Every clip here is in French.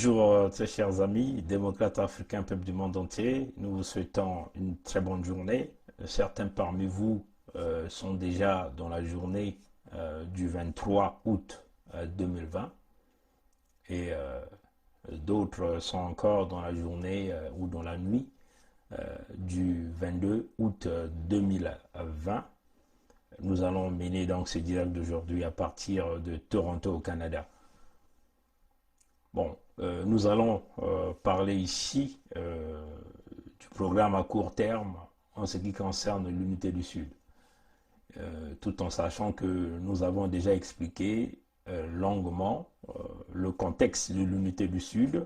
Bonjour, très chers amis, démocrates africains, peuple du monde entier. Nous vous souhaitons une très bonne journée. Certains parmi vous sont déjà dans la journée du 23 août 2020 et d'autres sont encore dans la journée ou dans la nuit du 22 août 2020. Nous allons mener donc ce direct d'aujourd'hui à partir de Toronto au Canada. Bon, nous allons parler ici du programme à court terme en ce qui concerne l'unité du Sud, tout en sachant que nous avons déjà expliqué longuement le contexte de l'unité du Sud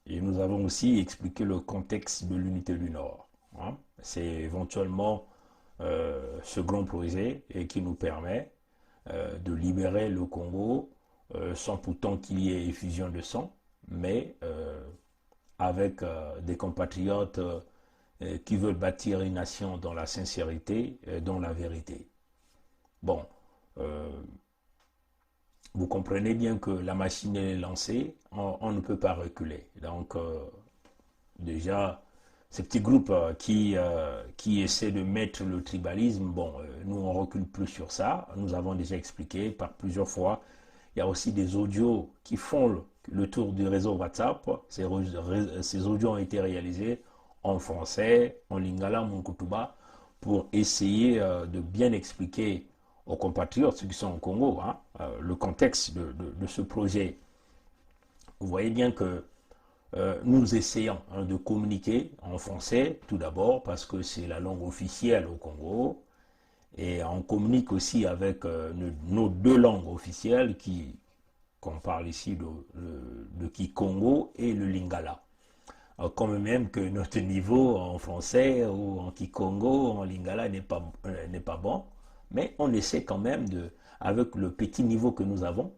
et nous avons aussi expliqué le contexte de l'unité du Nord. Hein. C'est éventuellement ce grand projet et qui nous permet de libérer le Congo sans pourtant qu'il y ait effusion de sang, mais avec des compatriotes qui veulent bâtir une nation dans la sincérité, dans la vérité. Bon, vous comprenez bien que la machine est lancée, on ne peut pas reculer. Donc, déjà, ces petits groupes qui essaient de mettre le tribalisme, bon, nous on recule plus sur ça. Nous avons déjà expliqué par plusieurs fois. Il y a aussi des audios qui font le tour du réseau WhatsApp. Ces audios ont été réalisés en français, en lingala, mon kutuba, pour essayer de bien expliquer aux compatriotes, ceux qui sont au Congo, hein, le contexte de ce projet. Vous voyez bien que nous essayons de communiquer en français, tout d'abord, parce que c'est la langue officielle au Congo. Et on communique aussi avec nos deux langues officielles qu'on parle ici de Kikongo et le Lingala. Comme même que notre niveau en français ou en Kikongo, en Lingala n'est pas bon, mais on essaie quand même, avec le petit niveau que nous avons,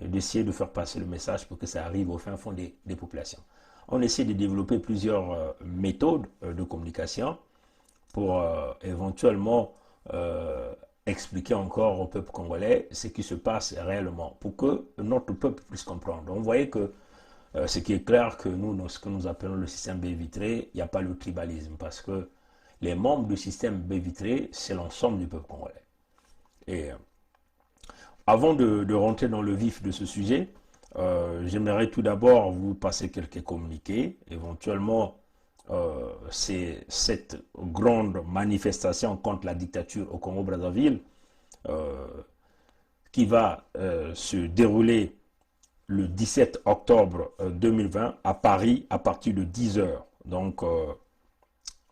d'essayer de faire passer le message pour que ça arrive au fin fond des populations. On essaie de développer plusieurs méthodes de communication pour éventuellement expliquer encore au peuple congolais ce qui se passe réellement, pour que notre peuple puisse comprendre. Donc, vous voyez que ce qui est clair que nous, dans ce que nous appelons le système baie vitrée, il n'y a pas le tribalisme, parce que les membres du système baie vitrée, c'est l'ensemble du peuple congolais. Et avant de rentrer dans le vif de ce sujet, j'aimerais tout d'abord vous passer quelques communiqués, éventuellement c'est cette grande manifestation contre la dictature au Congo-Brazzaville qui va se dérouler le 17 octobre 2020 à Paris à partir de 10 heures. Donc,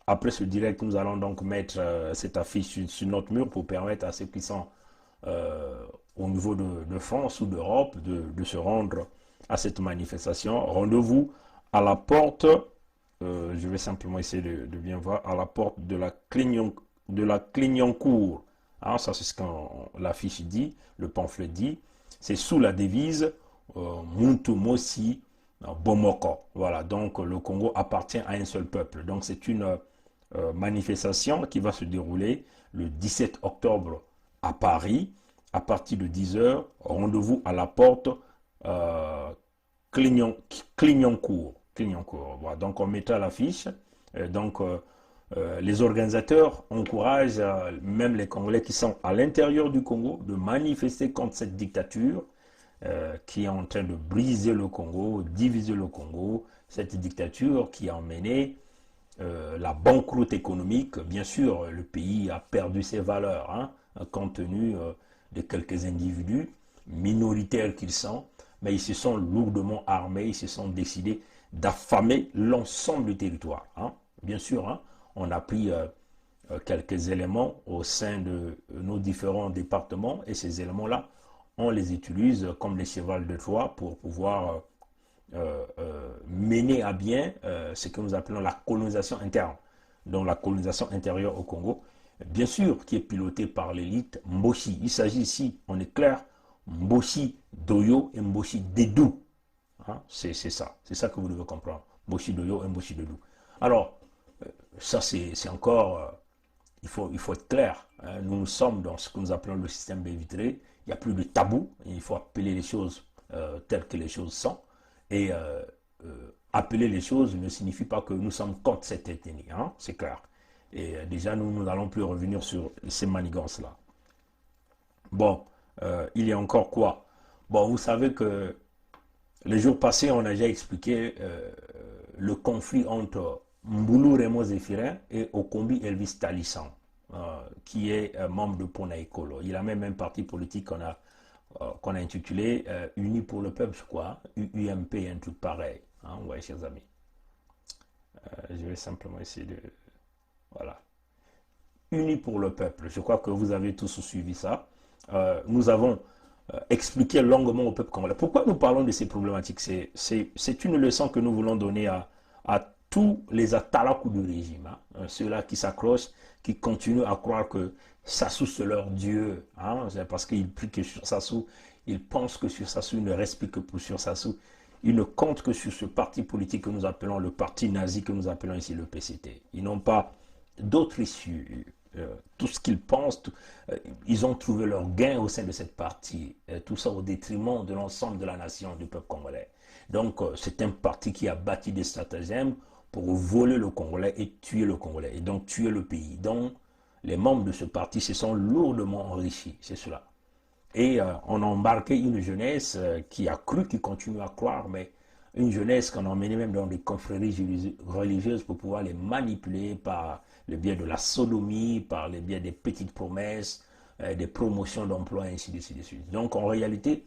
après ce direct, nous allons donc mettre cette affiche sur notre mur pour permettre à ceux qui sont au niveau de France ou d'Europe de se rendre à cette manifestation. Rendez-vous à la porte. Je vais simplement essayer de bien voir à la porte de la Clignancourt. Hein, ça, c'est ce que l'affiche dit, le pamphlet dit. C'est sous la devise Muntu Mosi Bomoko. Voilà, donc le Congo appartient à un seul peuple. Donc, c'est une manifestation qui va se dérouler le 17 octobre à Paris, à partir de 10 heures. Rendez-vous à la porte Clignancourt. Voilà, donc on mettra l'affiche. Les organisateurs encouragent même les Congolais qui sont à l'intérieur du Congo de manifester contre cette dictature qui est en train de briser le Congo, diviser le Congo. Cette dictature qui a emmené la banqueroute économique. Bien sûr, le pays a perdu ses valeurs, hein, compte tenu de quelques individus minoritaires qu'ils sont, mais ils se sont lourdement armés, ils se sont décidés d'affamer l'ensemble du territoire. Hein. Bien sûr, hein, on a pris quelques éléments au sein de nos différents départements et ces éléments-là, on les utilise comme des chevals de Troie pour pouvoir mener à bien ce que nous appelons la colonisation interne, donc la colonisation intérieure au Congo, bien sûr qui est pilotée par l'élite Mboshi. Il s'agit ici, on est clair, Mboshi Doyo et Mboshi Dedou. Hein, c'est ça que vous devez comprendre. Mboshi Doyo et Mboshi Dedou. Alors, ça c'est encore, il faut être clair. Hein, nous sommes dans ce que nous appelons le système baie vitrée. Il n'y a plus de tabou. Il faut appeler les choses telles que les choses sont. Et appeler les choses ne signifie pas que nous sommes contre cette ethnie, hein, c'est clair. Et déjà, nous n'allons plus revenir sur ces manigances-là. Bon, il y a encore quoi? Bon, vous savez que les jours passés, on a déjà expliqué le conflit entre Mbulu Remo Zéphirin et Okombi Elvis Talissan, qui est membre de Pona Ekolo. Il a même un parti politique qu'on a intitulé Unis pour le peuple, je crois, UMP, un truc pareil. Hein, ouais, chers amis. Je vais simplement essayer de... Voilà. Unis pour le peuple. Je crois que vous avez tous suivi ça. Nous avons expliqué longuement au peuple congolais. Pourquoi nous parlons de ces problématiques? C'est une leçon que nous voulons donner à tous les atalakou du régime. Hein. Ceux-là qui s'accrochent, qui continuent à croire que Sassou c'est leur Dieu. Hein. Parce qu'ils prient que sur Sassou, ils pensent que sur Sassou, ils ne respectent que pour sur Sassou. Ils ne comptent que sur ce parti politique que nous appelons le parti nazi, que nous appelons ici le PCT. Ils n'ont pas d'autre issue. Tout ce qu'ils pensent, ils ont trouvé leur gain au sein de cette partie. Tout ça au détriment de l'ensemble de la nation, du peuple congolais. Donc, c'est un parti qui a bâti des stratagèmes pour voler le Congolais et tuer le Congolais. Et donc, tuer le pays. Donc, les membres de ce parti se sont lourdement enrichis. C'est cela. Et on a embarqué une jeunesse qui a cru, qui continue à croire, mais une jeunesse qu'on a emmenée même dans des confréries religieuses pour pouvoir les manipuler par le biais de la sodomie, par le biais des petites promesses, des promotions d'emploi, ainsi de suite. Donc en réalité,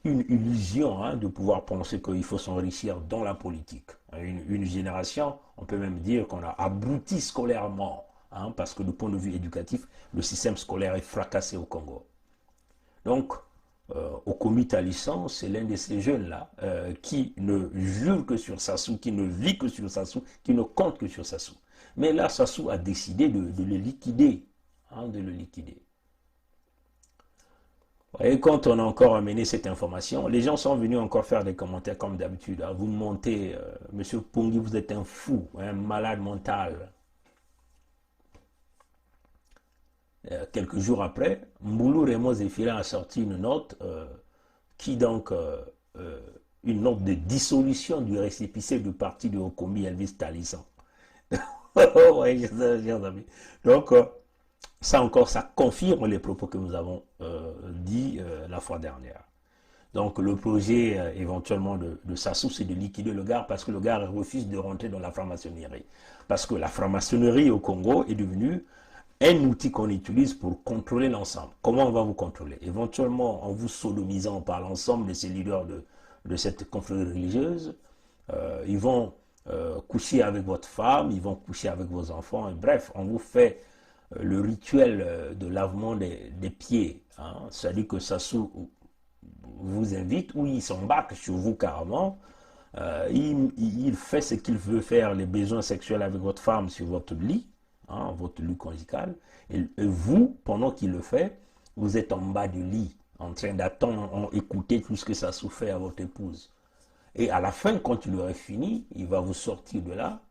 une illusion hein, de pouvoir penser qu'il faut s'enrichir dans la politique. Une génération, on peut même dire qu'on a abruti scolairement, hein, parce que du point de vue éducatif, le système scolaire est fracassé au Congo. Donc, Okomi Talissan, c'est l'un de ces jeunes-là qui ne jure que sur Sassou, qui ne vit que sur Sassou, qui ne compte que sur Sassou. Mais là, Sassou a décidé de le liquider, hein, de le liquider. Et quand on a encore amené cette information, les gens sont venus encore faire des commentaires comme d'habitude. Hein. Vous montez, Monsieur Pongi, vous êtes un fou, un malade mental. Quelques jours après, Mbulu Remo Zéphirin a sorti une note qui donc une note de dissolution du récépissé du parti de Okombi Elvis Talissan. Ouais, chers amis. Donc ça encore, ça confirme les propos que nous avons dit la fois dernière. Donc le projet éventuellement de Sassou, c'est de liquider le gars parce que le gars refuse de rentrer dans la franc-maçonnerie. Parce que la franc-maçonnerie au Congo est devenue un outil qu'on utilise pour contrôler l'ensemble. Comment on va vous contrôler? Éventuellement en vous sodomisant par l'ensemble de ces leaders de cette confrérie religieuse. Ils vont coucher avec votre femme, ils vont coucher avec vos enfants. Et bref, on vous fait le rituel de lavement des pieds. Hein. C'est-à-dire que Sassou vous invite ou il s'embarque sur vous carrément. Il fait ce qu'il veut faire, les besoins sexuels avec votre femme sur votre lit. Hein, votre lit conjugal, et vous, pendant qu'il le fait, vous êtes en bas du lit, en train d'attendre, écouter tout ce que ça souffre à votre épouse. Et à la fin, quand il aurait fini, il va vous sortir de là,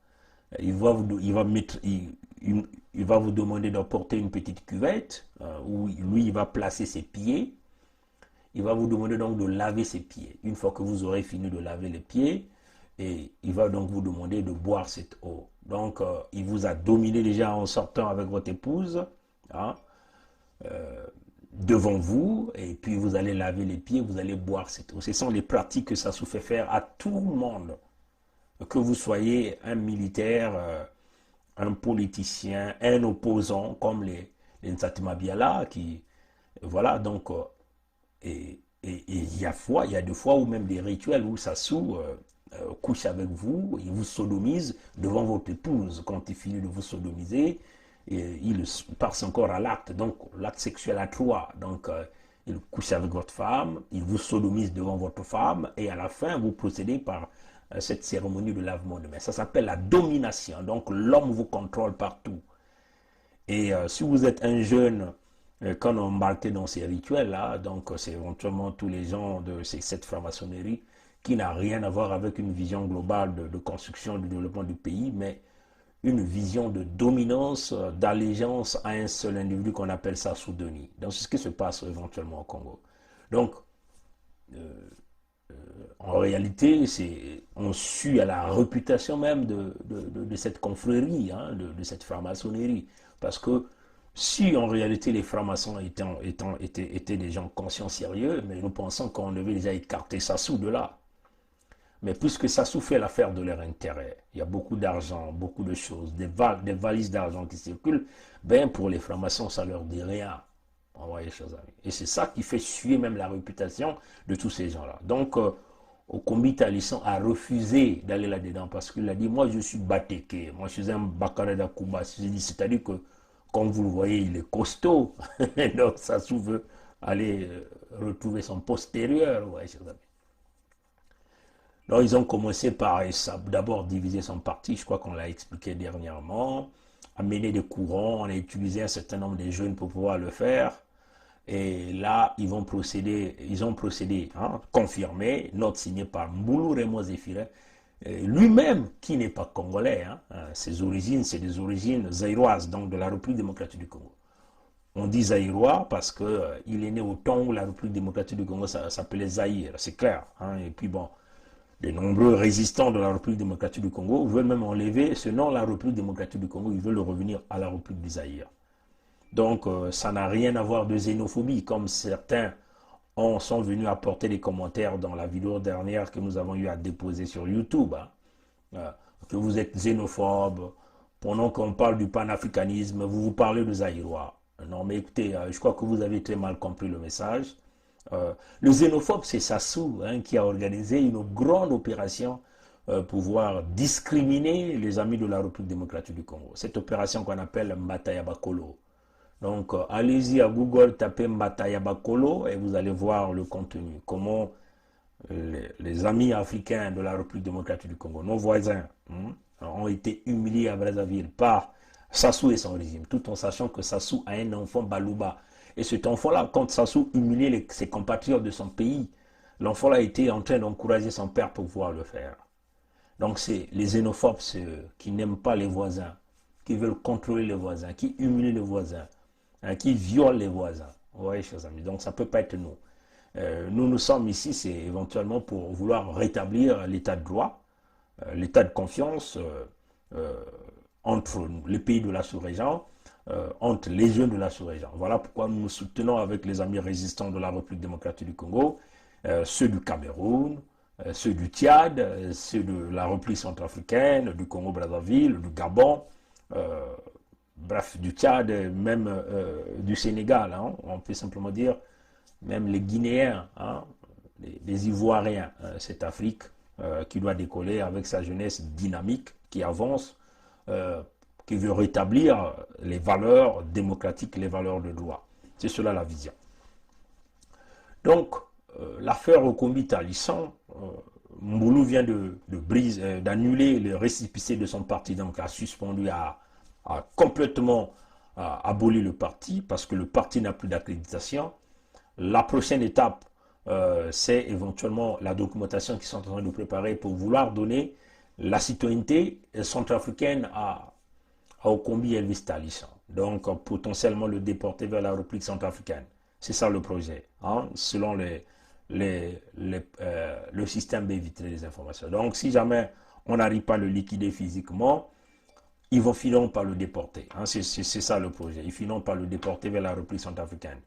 il va vous demander d'apporter une petite cuvette, où lui, il va placer ses pieds, il va vous demander donc de laver ses pieds. Une fois que vous aurez fini de laver les pieds, et il va donc vous demander de boire cette eau. Donc, il vous a dominé déjà en sortant avec votre épouse, hein, devant vous, et puis vous allez laver les pieds, vous allez boire cette eau. Ce sont les pratiques que ça se fait faire à tout le monde. Que vous soyez un militaire, un politicien, un opposant, comme les Nsatima Biala, qui, voilà, donc, et il y a des fois où même des rituels où Sassou couche avec vous, il vous sodomise devant votre épouse. Quand il finit de vous sodomiser, il passe encore à l'acte, donc l'acte sexuel à trois. Donc il couche avec votre femme, il vous sodomise devant votre femme, et à la fin, vous procédez par cette cérémonie de lavement de main. Ça s'appelle la domination. Donc l'homme vous contrôle partout. Et si vous êtes un jeune, quand on embarque dans ces rituels-là, donc c'est éventuellement tous les gens de cette franc-maçonnerie qui n'a rien à voir avec une vision globale de construction, de développement du pays, mais une vision de dominance, d'allégeance à un seul individu qu'on appelle ça Soudoni. Donc c'est ce qui se passe éventuellement au Congo. Donc, En réalité, on sue à la réputation même de cette confrérie, hein, de cette franc-maçonnerie. Parce que si en réalité les francs-maçons étaient des gens conscients, sérieux, mais nous pensons qu'on devait déjà écarter Sassou de là. Mais puisque Sassou fait l'affaire de leur intérêt, il y a beaucoup d'argent, beaucoup de choses, des valises d'argent qui circulent, ben pour les francs-maçons, ça leur dit rien. On voit les choses. Et c'est ça qui fait suer même la réputation de tous ces gens-là. Donc, Okombi Talisson a refusé d'aller là-dedans parce qu'il a dit, moi je suis Bateke, moi je suis un Bakare d'Akuba. C'est-à-dire que, comme vous le voyez, il est costaud. Donc, Sassou veut aller retrouver son postérieur. Ouais, chers amis. Donc, ils ont commencé par d'abord diviser son parti, je crois qu'on l'a expliqué dernièrement, amener des courants, on a utilisé un certain nombre de jeunes pour pouvoir le faire. Et là, ils ont procédé, hein, confirmé, note signée par Mboulou Raymond Zéphiré, lui-même qui n'est pas congolais, hein, ses origines, c'est des origines zaïroises, donc de la République démocratique du Congo. On dit zaïrois parce qu'il est né au temps où la République démocratique du Congo s'appelait Zaïre, c'est clair. Hein, et puis bon, de nombreux résistants de la République démocratique du Congo veulent même enlever ce nom, la République démocratique du Congo, ils veulent revenir à la République du Zaïre. Donc, ça n'a rien à voir de xénophobie, comme certains sont venus apporter des commentaires dans la vidéo dernière que nous avons eu à déposer sur YouTube. Hein. Que vous êtes xénophobe, pendant qu'on parle du panafricanisme, vous parlez de Zaïrois. Non, mais écoutez, je crois que vous avez très mal compris le message. Le xénophobe, c'est Sassou, hein, qui a organisé une grande opération pour pouvoir discriminer les amis de la République démocratique du Congo. Cette opération qu'on appelle Matayabakolo. Donc, allez-y à Google, tapez Matayabakolo et vous allez voir le contenu. Comment les amis africains de la République démocratique du Congo, nos voisins, ont été humiliés à Brazzaville par Sassou et son régime, tout en sachant que Sassou a un enfant Balouba. Et cet enfant-là, quand Sassou humiliait ses compatriotes de son pays, l'enfant-là était en train d'encourager son père pour pouvoir le faire. Donc, c'est les xénophobes, ceux qui n'aiment pas les voisins, qui veulent contrôler les voisins, qui humilient les voisins, hein, qui violent les voisins. Vous voyez, chers amis, donc ça ne peut pas être nous. Nous sommes ici, c'est éventuellement pour vouloir rétablir l'état de droit, l'état de confiance entre les pays de la sous-région, entre les jeunes de la sous-région. Voilà pourquoi nous nous soutenons avec les amis résistants de la République démocratique du Congo, ceux du Cameroun, ceux du Tchad, ceux de la République centrafricaine, du Congo-Brazzaville, du Gabon, bref, du Tchad, même du Sénégal, hein, on peut simplement dire, même les Guinéens, hein, les Ivoiriens, cette Afrique qui doit décoller avec sa jeunesse dynamique, qui avance, qui veut rétablir les valeurs démocratiques, les valeurs de droit. C'est cela la vision. Donc, l'affaire Okombi Talisson, Mboulou vient d'annuler le récépissé de son parti, donc a suspendu, a complètement aboli le parti parce que le parti n'a plus d'accréditation. La prochaine étape, c'est éventuellement la documentation qu'ils sont en train de préparer pour vouloir donner la citoyenneté centrafricaine à Okombi Elvis Talisson. Donc, potentiellement le déporter vers la République centrafricaine. C'est ça le projet, hein, selon le système d'éviter les informations. Donc, si jamais on n'arrive pas à le liquider physiquement, ils vont finir par le déporter. Hein, c'est ça le projet. Ils finiront par le déporter vers la République centrafricaine.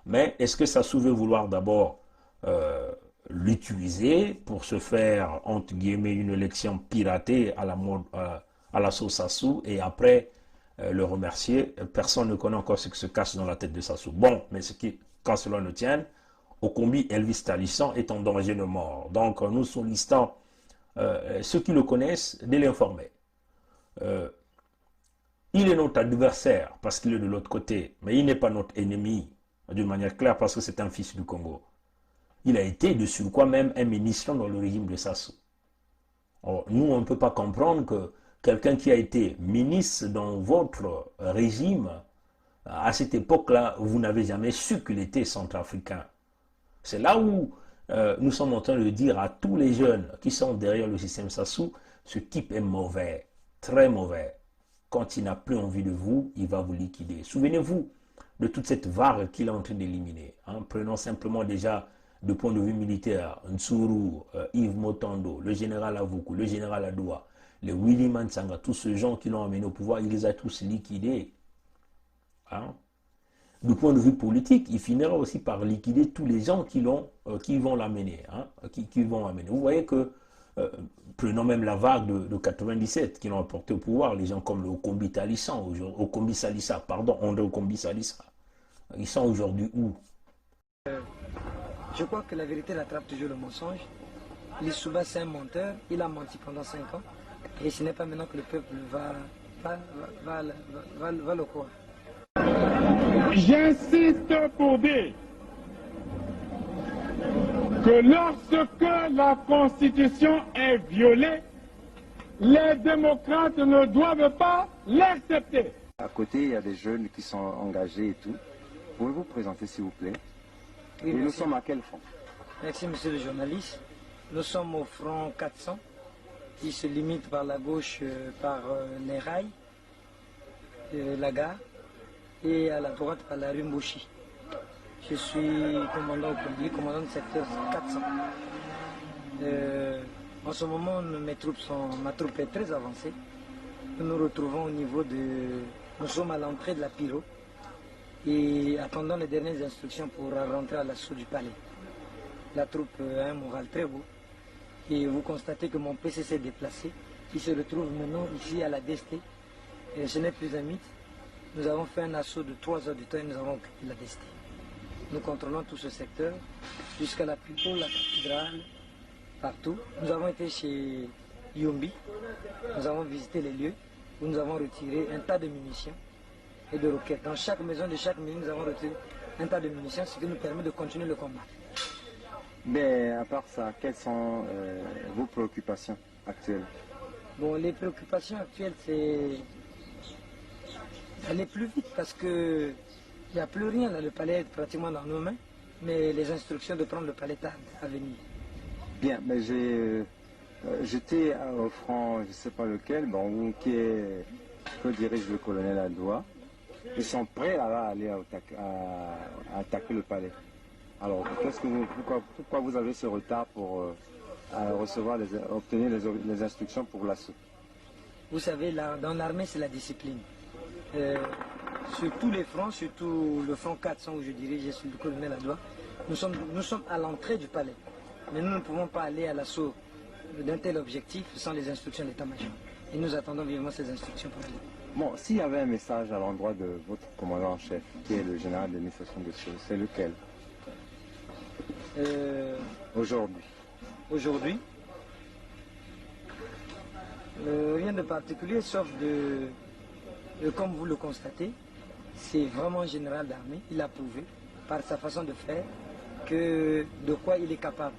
Mais est-ce que ça veut vouloir d'abord l'utiliser pour se faire, entre guillemets, une élection piratée à la sauce Sassou et après le remercier? Personne ne connaît encore ce qui se cache dans la tête de Sassou. Bon, mais quand cela ne tienne, Okombi Elvis Talisson est en danger de mort. Donc nous sollicitons ceux qui le connaissent de l'informer. Il est notre adversaire parce qu'il est de l'autre côté, mais il n'est pas notre ennemi d'une manière claire parce que c'est un fils du Congo. Il a été de surcroît même un ministre dans le régime de Sassou. Or, nous, on ne peut pas comprendre que quelqu'un qui a été ministre dans votre régime, à cette époque-là, vous n'avez jamais su qu'il était centrafricain. C'est là où nous sommes en train de dire à tous les jeunes qui sont derrière le système Sassou, ce type est mauvais, très mauvais. Quand il n'a plus envie de vous, il va vous liquider. Souvenez-vous de toute cette vague qu'il est en train d'éliminer. Hein. Prenons simplement déjà de point de vue militaire, Nsuru, Yves Motondo, le général Avoukou, le général Adoua, les Willy Mansanga, tous ces gens qui l'ont amené au pouvoir, il les a tous liquidés. Hein? Du point de vue politique, il finira aussi par liquider tous les gens qui vont l'amener. Hein? Qui vont l'amener. Vous voyez que, prenons même la vague de 97 qui l'ont apporté au pouvoir, les gens comme le Okombi Salissa, pardon, André Okombi Salissa. Ils sont aujourd'hui où? Je crois que la vérité rattrape toujours le mensonge. Lissouba, c'est un menteur, il a menti pendant 5 ans. Et ce n'est pas maintenant que le peuple va le croire. J'insiste pour dire que lorsque la Constitution est violée, les démocrates ne doivent pas l'accepter. À côté, il y a des jeunes qui sont engagés et tout. Pouvez-vous présenter, s'il vous plaît? Oui, et nous sommes à quel front? Merci, monsieur le journaliste. Nous sommes au front 400, qui se limite par la gauche par les rails, la gare, et à la droite par la rue Mbouchi. Je suis commandant au Congo, commandant du secteur 400. En ce moment, ma troupe est très avancée. Nous nous retrouvons au niveau de... Nous sommes à l'entrée de la Pyro et attendons les dernières instructions pour rentrer à l'assaut du palais. La troupe a un moral très beau et vous constatez que mon PC s'est déplacé. Il se retrouve maintenant ici à la DST. Et ce n'est plus un mythe. Nous avons fait un assaut de 3 heures du temps et nous avons occupé la DST. Nous contrôlons tout ce secteur jusqu'à la Pipo, la cathédrale, partout. Nous avons été chez Yombi, nous avons visité les lieux où nous avons retiré un tas de munitions et de roquettes. Dans chaque maison de chaque mine, nous avons retiré un tas de munitions, ce qui nous permet de continuer le combat. Mais à part ça, quelles sont vos préoccupations actuelles? Bon, les préoccupations actuelles, c'est d'aller plus vite parce que il n'y a plus rien là, le palais est pratiquement dans nos mains, mais les instructions de prendre le palais tardent à venir. Bien, mais j'étais au front, je ne sais pas lequel, bon, que dirige le colonel Adoua. Ils sont prêts à aller à attaquer le palais. Alors, pourquoi vous avez ce retard pour obtenir les instructions pour l'assaut? Vous savez, dans l'armée, c'est la discipline. Sur tous les fronts, surtout le front 400 où je dirige, je suis le colonel Adoua, nous sommes à l'entrée du palais. Mais nous ne pouvons pas aller à l'assaut d'un tel objectif sans les instructions de l'état-major. Et nous attendons vivement ces instructions pour aller. Bon, s'il y avait un message à l'endroit de votre commandant en chef, qui est le général d'administration de choses, c'est lequel? Aujourd'hui. Aujourd'hui, rien de particulier, sauf comme vous le constatez, c'est vraiment un général d'armée. Il a prouvé, par sa façon de faire, de quoi il est capable.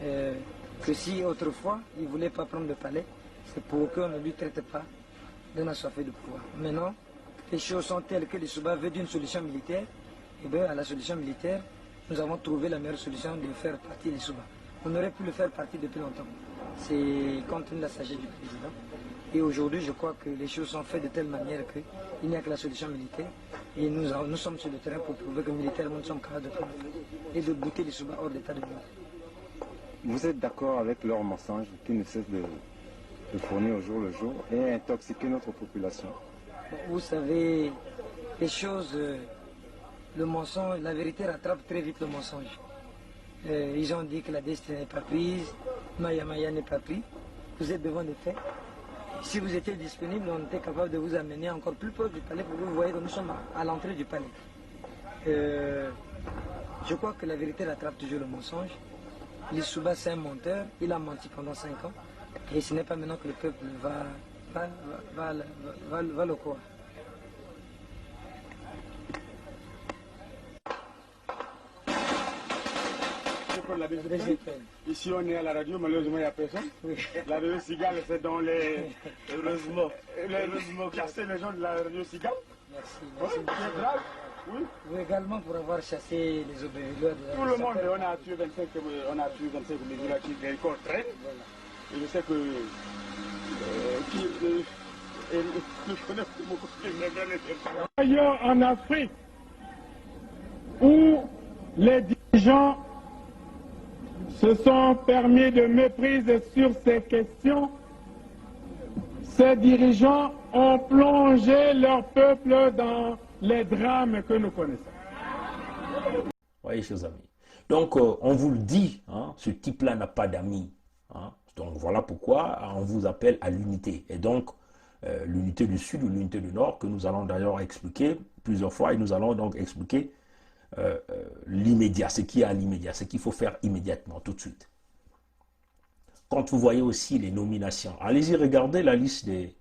Que si autrefois, il ne voulait pas prendre le palais, c'est pour qu'on ne lui traite pas d'un assoiffé de pouvoir. Maintenant, les choses sont telles que les Souba veulent d'une solution militaire, et bien à la solution militaire, nous avons trouvé la meilleure solution de faire partie des Souba. On aurait pu le faire partie depuis longtemps. C'est compte tenu de la sagesse du président. Et aujourd'hui, je crois que les choses sont faites de telle manière qu'il n'y a que la solution militaire. Et nous sommes sur le terrain pour prouver que militairement, nous sommes capables de prendre et de bouter les Souba hors d'état de guerre. Vous êtes d'accord avec leurs mensonges qui ne cessent de fournir au jour le jour et intoxiquer notre population? Vous savez, les choses, le mensonge, la vérité rattrape très vite le mensonge. Ils ont dit que la destinée n'est pas prise, Maya Maya n'est pas pris. Vous êtes devant des faits. Si vous étiez disponible, on était capable de vous amener encore plus proche du palais pour que vous voyez que nous sommes à l'entrée du palais. Je crois que la vérité rattrape toujours le mensonge. Lissouba, c'est un menteur, il a menti pendant 5 ans. Et ce n'est pas maintenant que le peuple va le croire. Ici on est à la radio, malheureusement il n'y a personne. Oui. La radio Cigale, c'est dans les... Heureusement chasser les gens de la radio Cigale. Merci. C'est grave, oui. Vous également pour avoir chassé les obélisques. Tout le monde, on a tué 25 mesures qui les corps traînent. Voilà. Et je sais que... je connais beaucoup de... Ailleurs en Afrique, où les dirigeants se sont permis de méprise sur ces questions, ces dirigeants ont plongé leur peuple dans les drames que nous connaissons. Voyez, chers amis. Donc, on vous le dit, hein, ce type-là n'a pas d'amis. Hein. Donc, voilà pourquoi on vous appelle à l'unité. Et donc, l'unité du Sud ou l'unité du Nord, que nous allons d'ailleurs expliquer plusieurs fois, et nous allons donc expliquer l'immédiat, ce qu'il y a à l'immédiat, ce qu'il faut faire immédiatement, tout de suite. Quand vous voyez aussi les nominations, allez-y, regardez la liste des...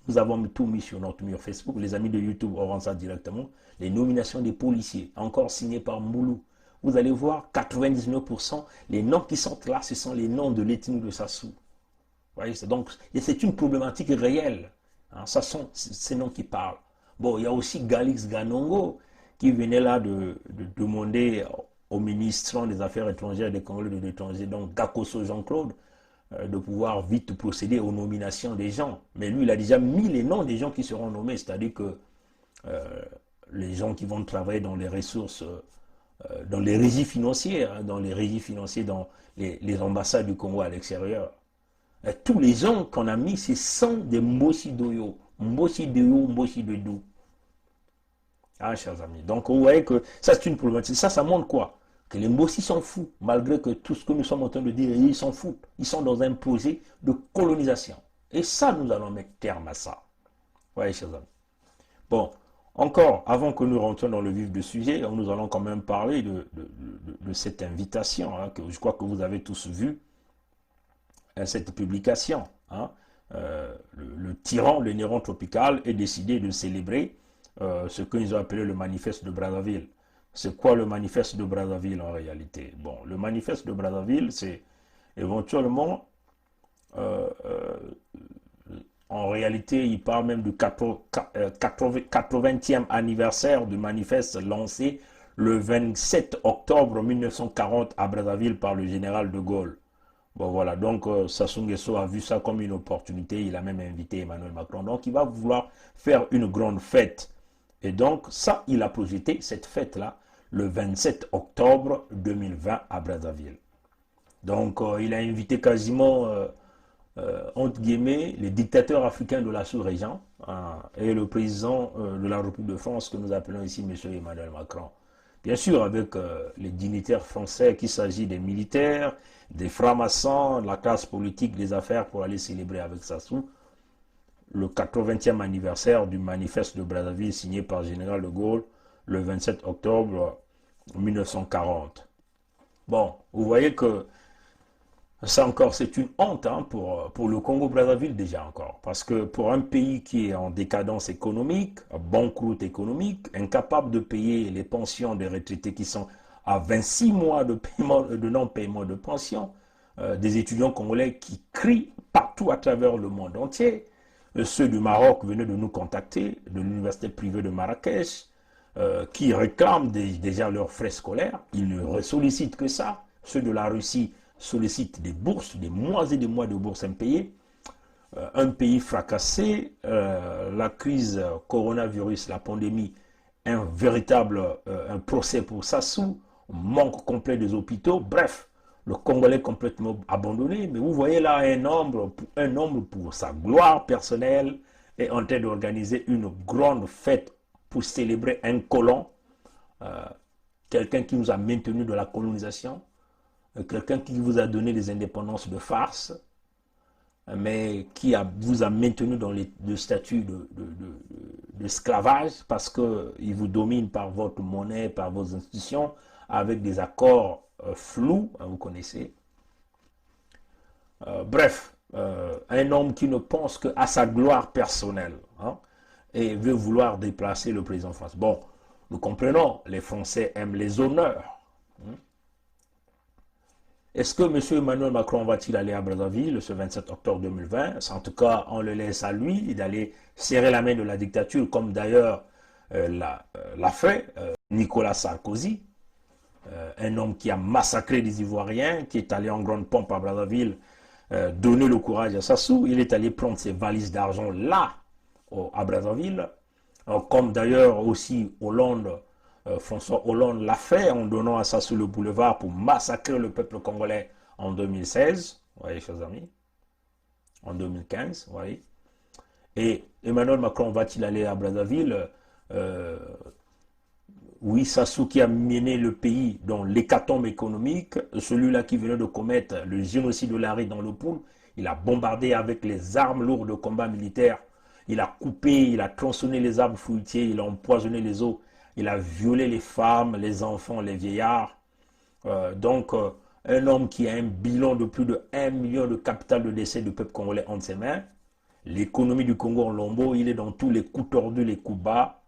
Nous avons tout mis sur notre mur Facebook, les amis de YouTube auront ça directement, les nominations des policiers, encore signées par Moulou. Vous allez voir, 99%, les noms qui sont là, ce sont les noms de l'ethnie de Sassou. Vous voyez, donc, c'est une problématique réelle. Hein, ce sont ces noms qui parlent. Bon, il y a aussi Galix Ganongo, qui venait là de demander au ministre des Affaires étrangères des Congolais de l'étranger, donc Gakoso Jean-Claude, de pouvoir vite procéder aux nominations des gens. Mais lui, il a déjà mis les noms des gens qui seront nommés, c'est-à-dire que les gens qui vont travailler dans les ressources, dans les régies financières, hein, dans les ambassades du Congo à l'extérieur. Tous les gens qu'on a mis, ce sont des Mbossi Doyo, Mbossi Doyo, Mbossi Dodo. Ah, chers amis. Donc, vous voyez que ça, c'est une problématique. Ça montre quoi? Que les Mbossi s'en foutent, malgré que tout ce que nous sommes en train de dire, ils s'en foutent. Ils sont dans un projet de colonisation. Et ça, nous allons mettre terme à ça. Vous voyez, chers amis. Bon, encore, avant que nous rentrions dans le vif du sujet, nous allons quand même parler de cette invitation, hein, que je crois que vous avez tous vu, cette publication. Hein, le tyran, le Néron tropical, est décidé de célébrer ce qu'ils ont appelé le manifeste de Brazzaville. C'est quoi le manifeste de Brazzaville en réalité? Bon, le manifeste de Brazzaville, c'est éventuellement, en réalité, il parle même du 80e anniversaire du manifeste lancé le 27 octobre 1940 à Brazzaville par le général de Gaulle. Bon voilà, donc Sassou Nguesso a vu ça comme une opportunité, il a même invité Emmanuel Macron. Donc il va vouloir faire une grande fête. Et donc ça, il a projeté cette fête-là le 27 octobre 2020 à Brazzaville. Donc il a invité quasiment, entre guillemets, les dictateurs africains de la sous-région hein, et le président de la République de France que nous appelons ici M. Emmanuel Macron. Bien sûr, avec les dignitaires français, qu'il s'agit des militaires, des francs-maçons, de la classe politique, des affaires pour aller célébrer avec Sassou le 80e anniversaire du manifeste de Brazzaville signé par le général de Gaulle le 27 octobre 1940. Bon, vous voyez que ça encore, c'est une honte hein, pour le Congo-Brazzaville déjà encore. Parce que pour un pays qui est en décadence économique, banqueroute économique, incapable de payer les pensions des retraités qui sont à 26 mois de non-paiement de pension, des étudiants congolais qui crient partout à travers le monde entier. Ceux du Maroc venaient de nous contacter, de l'université privée de Marrakech, qui réclament déjà leurs frais scolaires. Ils ne sollicitent que ça. Ceux de la Russie sollicitent des bourses, des mois et des mois de bourses impayées. Un pays fracassé, la crise coronavirus, la pandémie, un véritable un procès pour Sassou, manque complet des hôpitaux, bref, le Congolais complètement abandonné. Mais vous voyez là un homme pour sa gloire personnelle est en train d'organiser une grande fête pour célébrer un colon, quelqu'un qui nous a maintenu de la colonisation, quelqu'un qui vous a donné des indépendances de farce, mais qui vous a maintenu dans le statut d'esclavage parce qu'il vous domine par votre monnaie, par vos institutions, avec des accords flous, hein, vous connaissez. Bref, un homme qui ne pense qu'à sa gloire personnelle hein, et veut vouloir déplacer le président français. Bon, nous comprenons, les Français aiment les honneurs. Hein. Est-ce que M. Emmanuel Macron va-t-il aller à Brazzaville ce 27 octobre 2020? En tout cas, on le laisse à lui d'aller serrer la main de la dictature, comme d'ailleurs l'a fait Nicolas Sarkozy, un homme qui a massacré des Ivoiriens, qui est allé en grande pompe à Brazzaville, donner le courage à Sassou. Il est allé prendre ses valises d'argent là, à Brazzaville, comme d'ailleurs aussi François Hollande l'a fait en donnant à Sassou le boulevard pour massacrer le peuple congolais en 2016, vous voyez, chers amis, en 2015, vous voyez. Et Emmanuel Macron va-t-il aller à Brazzaville? Oui, Sassou qui a mené le pays dans l'hécatombe économique, celui-là qui venait de commettre le génocide de Lari dans le Poul, il a bombardé avec les armes lourdes de combat militaire, il a coupé, il a tronçonné les arbres fruitiers, il a empoisonné les eaux, il a violé les femmes, les enfants, les vieillards. Un homme qui a un bilan de plus de 1 million de capital de décès du peuple congolais entre ses mains. L'économie du Congo en lambeaux, il est dans tous les coups tordus, les coups bas.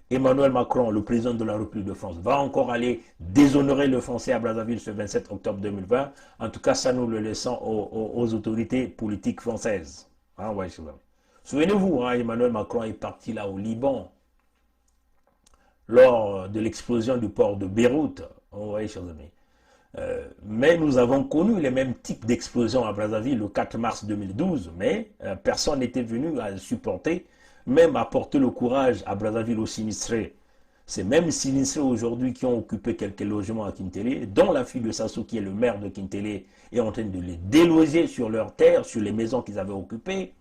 Emmanuel Macron, le président de la République de France, va encore aller déshonorer le Français à Brazzaville ce 27 octobre 2020. En tout cas, ça nous le laissons aux autorités politiques françaises. Hein, ouais, souvenez-vous, hein, Emmanuel Macron est parti là au Liban lors de l'explosion du port de Beyrouth. Ouais, chers amis. Mais nous avons connu les mêmes types d'explosions à Brazzaville le 4 mars 2012, mais personne n'était venu à supporter, même à porter le courage à Brazzaville aux sinistrés. Ces mêmes sinistrés aujourd'hui qui ont occupé quelques logements à Kintélé, dont la fille de Sassou qui est le maire de Kintélé est en train de les déloger sur leurs terres, sur les maisons qu'ils avaient occupées.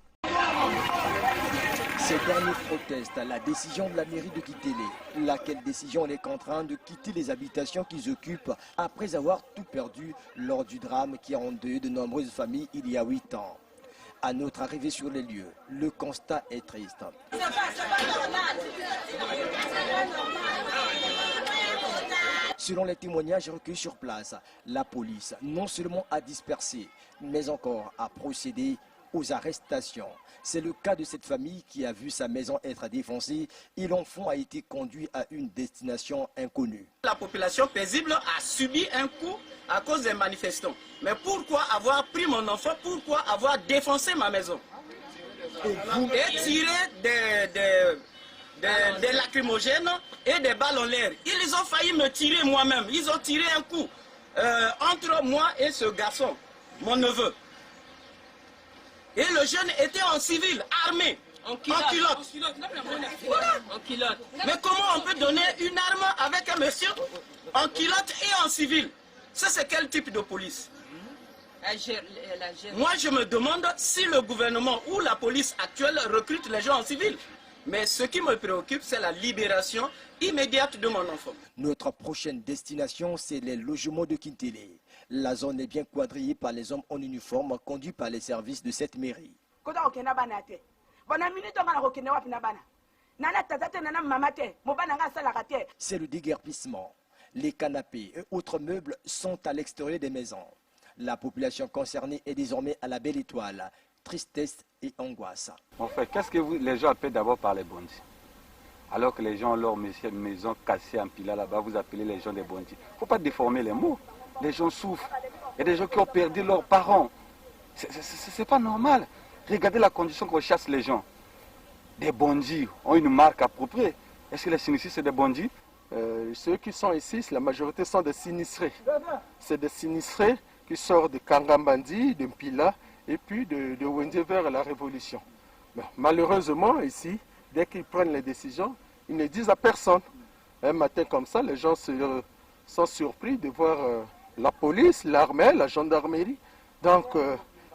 Ces derniers protestent à la décision de la mairie de Kintélé, laquelle décision les contraint de quitter les habitations qu'ils occupent après avoir tout perdu lors du drame qui a endeuillé de nombreuses familles il y a 8 ans. À notre arrivée sur les lieux, le constat est triste. Selon les témoignages recueillis sur place, la police non seulement a dispersé, mais encore a procédé aux arrestations. C'est le cas de cette famille qui a vu sa maison être défoncée et l'enfant a été conduit à une destination inconnue. La population paisible a subi un coup à cause des manifestants. Mais pourquoi avoir pris mon enfant? Pourquoi avoir défoncé ma maison? Et tiré des lacrymogènes et des balles en l'air. Ils ont failli me tirer moi-même. Ils ont tiré un coup entre moi et ce garçon, mon neveu. Et le jeune était en civil, armé, en culotte. Mais comment on peut donner une arme avec un monsieur en culotte et en civil? Ça, c'est quel type de police? Moi, je me demande si le gouvernement ou la police actuelle recrute les gens en civil. Mais ce qui me préoccupe, c'est la libération immédiate de mon enfant. Notre prochaine destination, c'est les logements de Kintélé. La zone est bien quadrillée par les hommes en uniforme conduits par les services de cette mairie. C'est le déguerpissement. Les canapés et autres meubles sont à l'extérieur des maisons. La population concernée est désormais à la belle étoile. Tristesse et angoisse. En fait, qu'est-ce que les gens appellent d'abord par les bandits? Alors que les gens ont leur maison cassée en pila là-bas, vous appelez les gens des bandits. Il ne faut pas déformer les mots. Les gens souffrent. Il y a des gens qui ont perdu leurs parents. C'est pas normal. Regardez la condition qu'on chasse les gens. Des bandits ont une marque appropriée. Est-ce que les sinistrés, c'est des bandits? Ceux qui sont ici, la majorité sont des sinistrés. C'est des sinistrés qui sortent de Kangambandi, de Mpila et puis de Wende vers la Révolution. Mais malheureusement, ici, dès qu'ils prennent les décisions, ils ne disent à personne. Un matin comme ça, les gens sont surpris de voir la police, l'armée, la gendarmerie, donc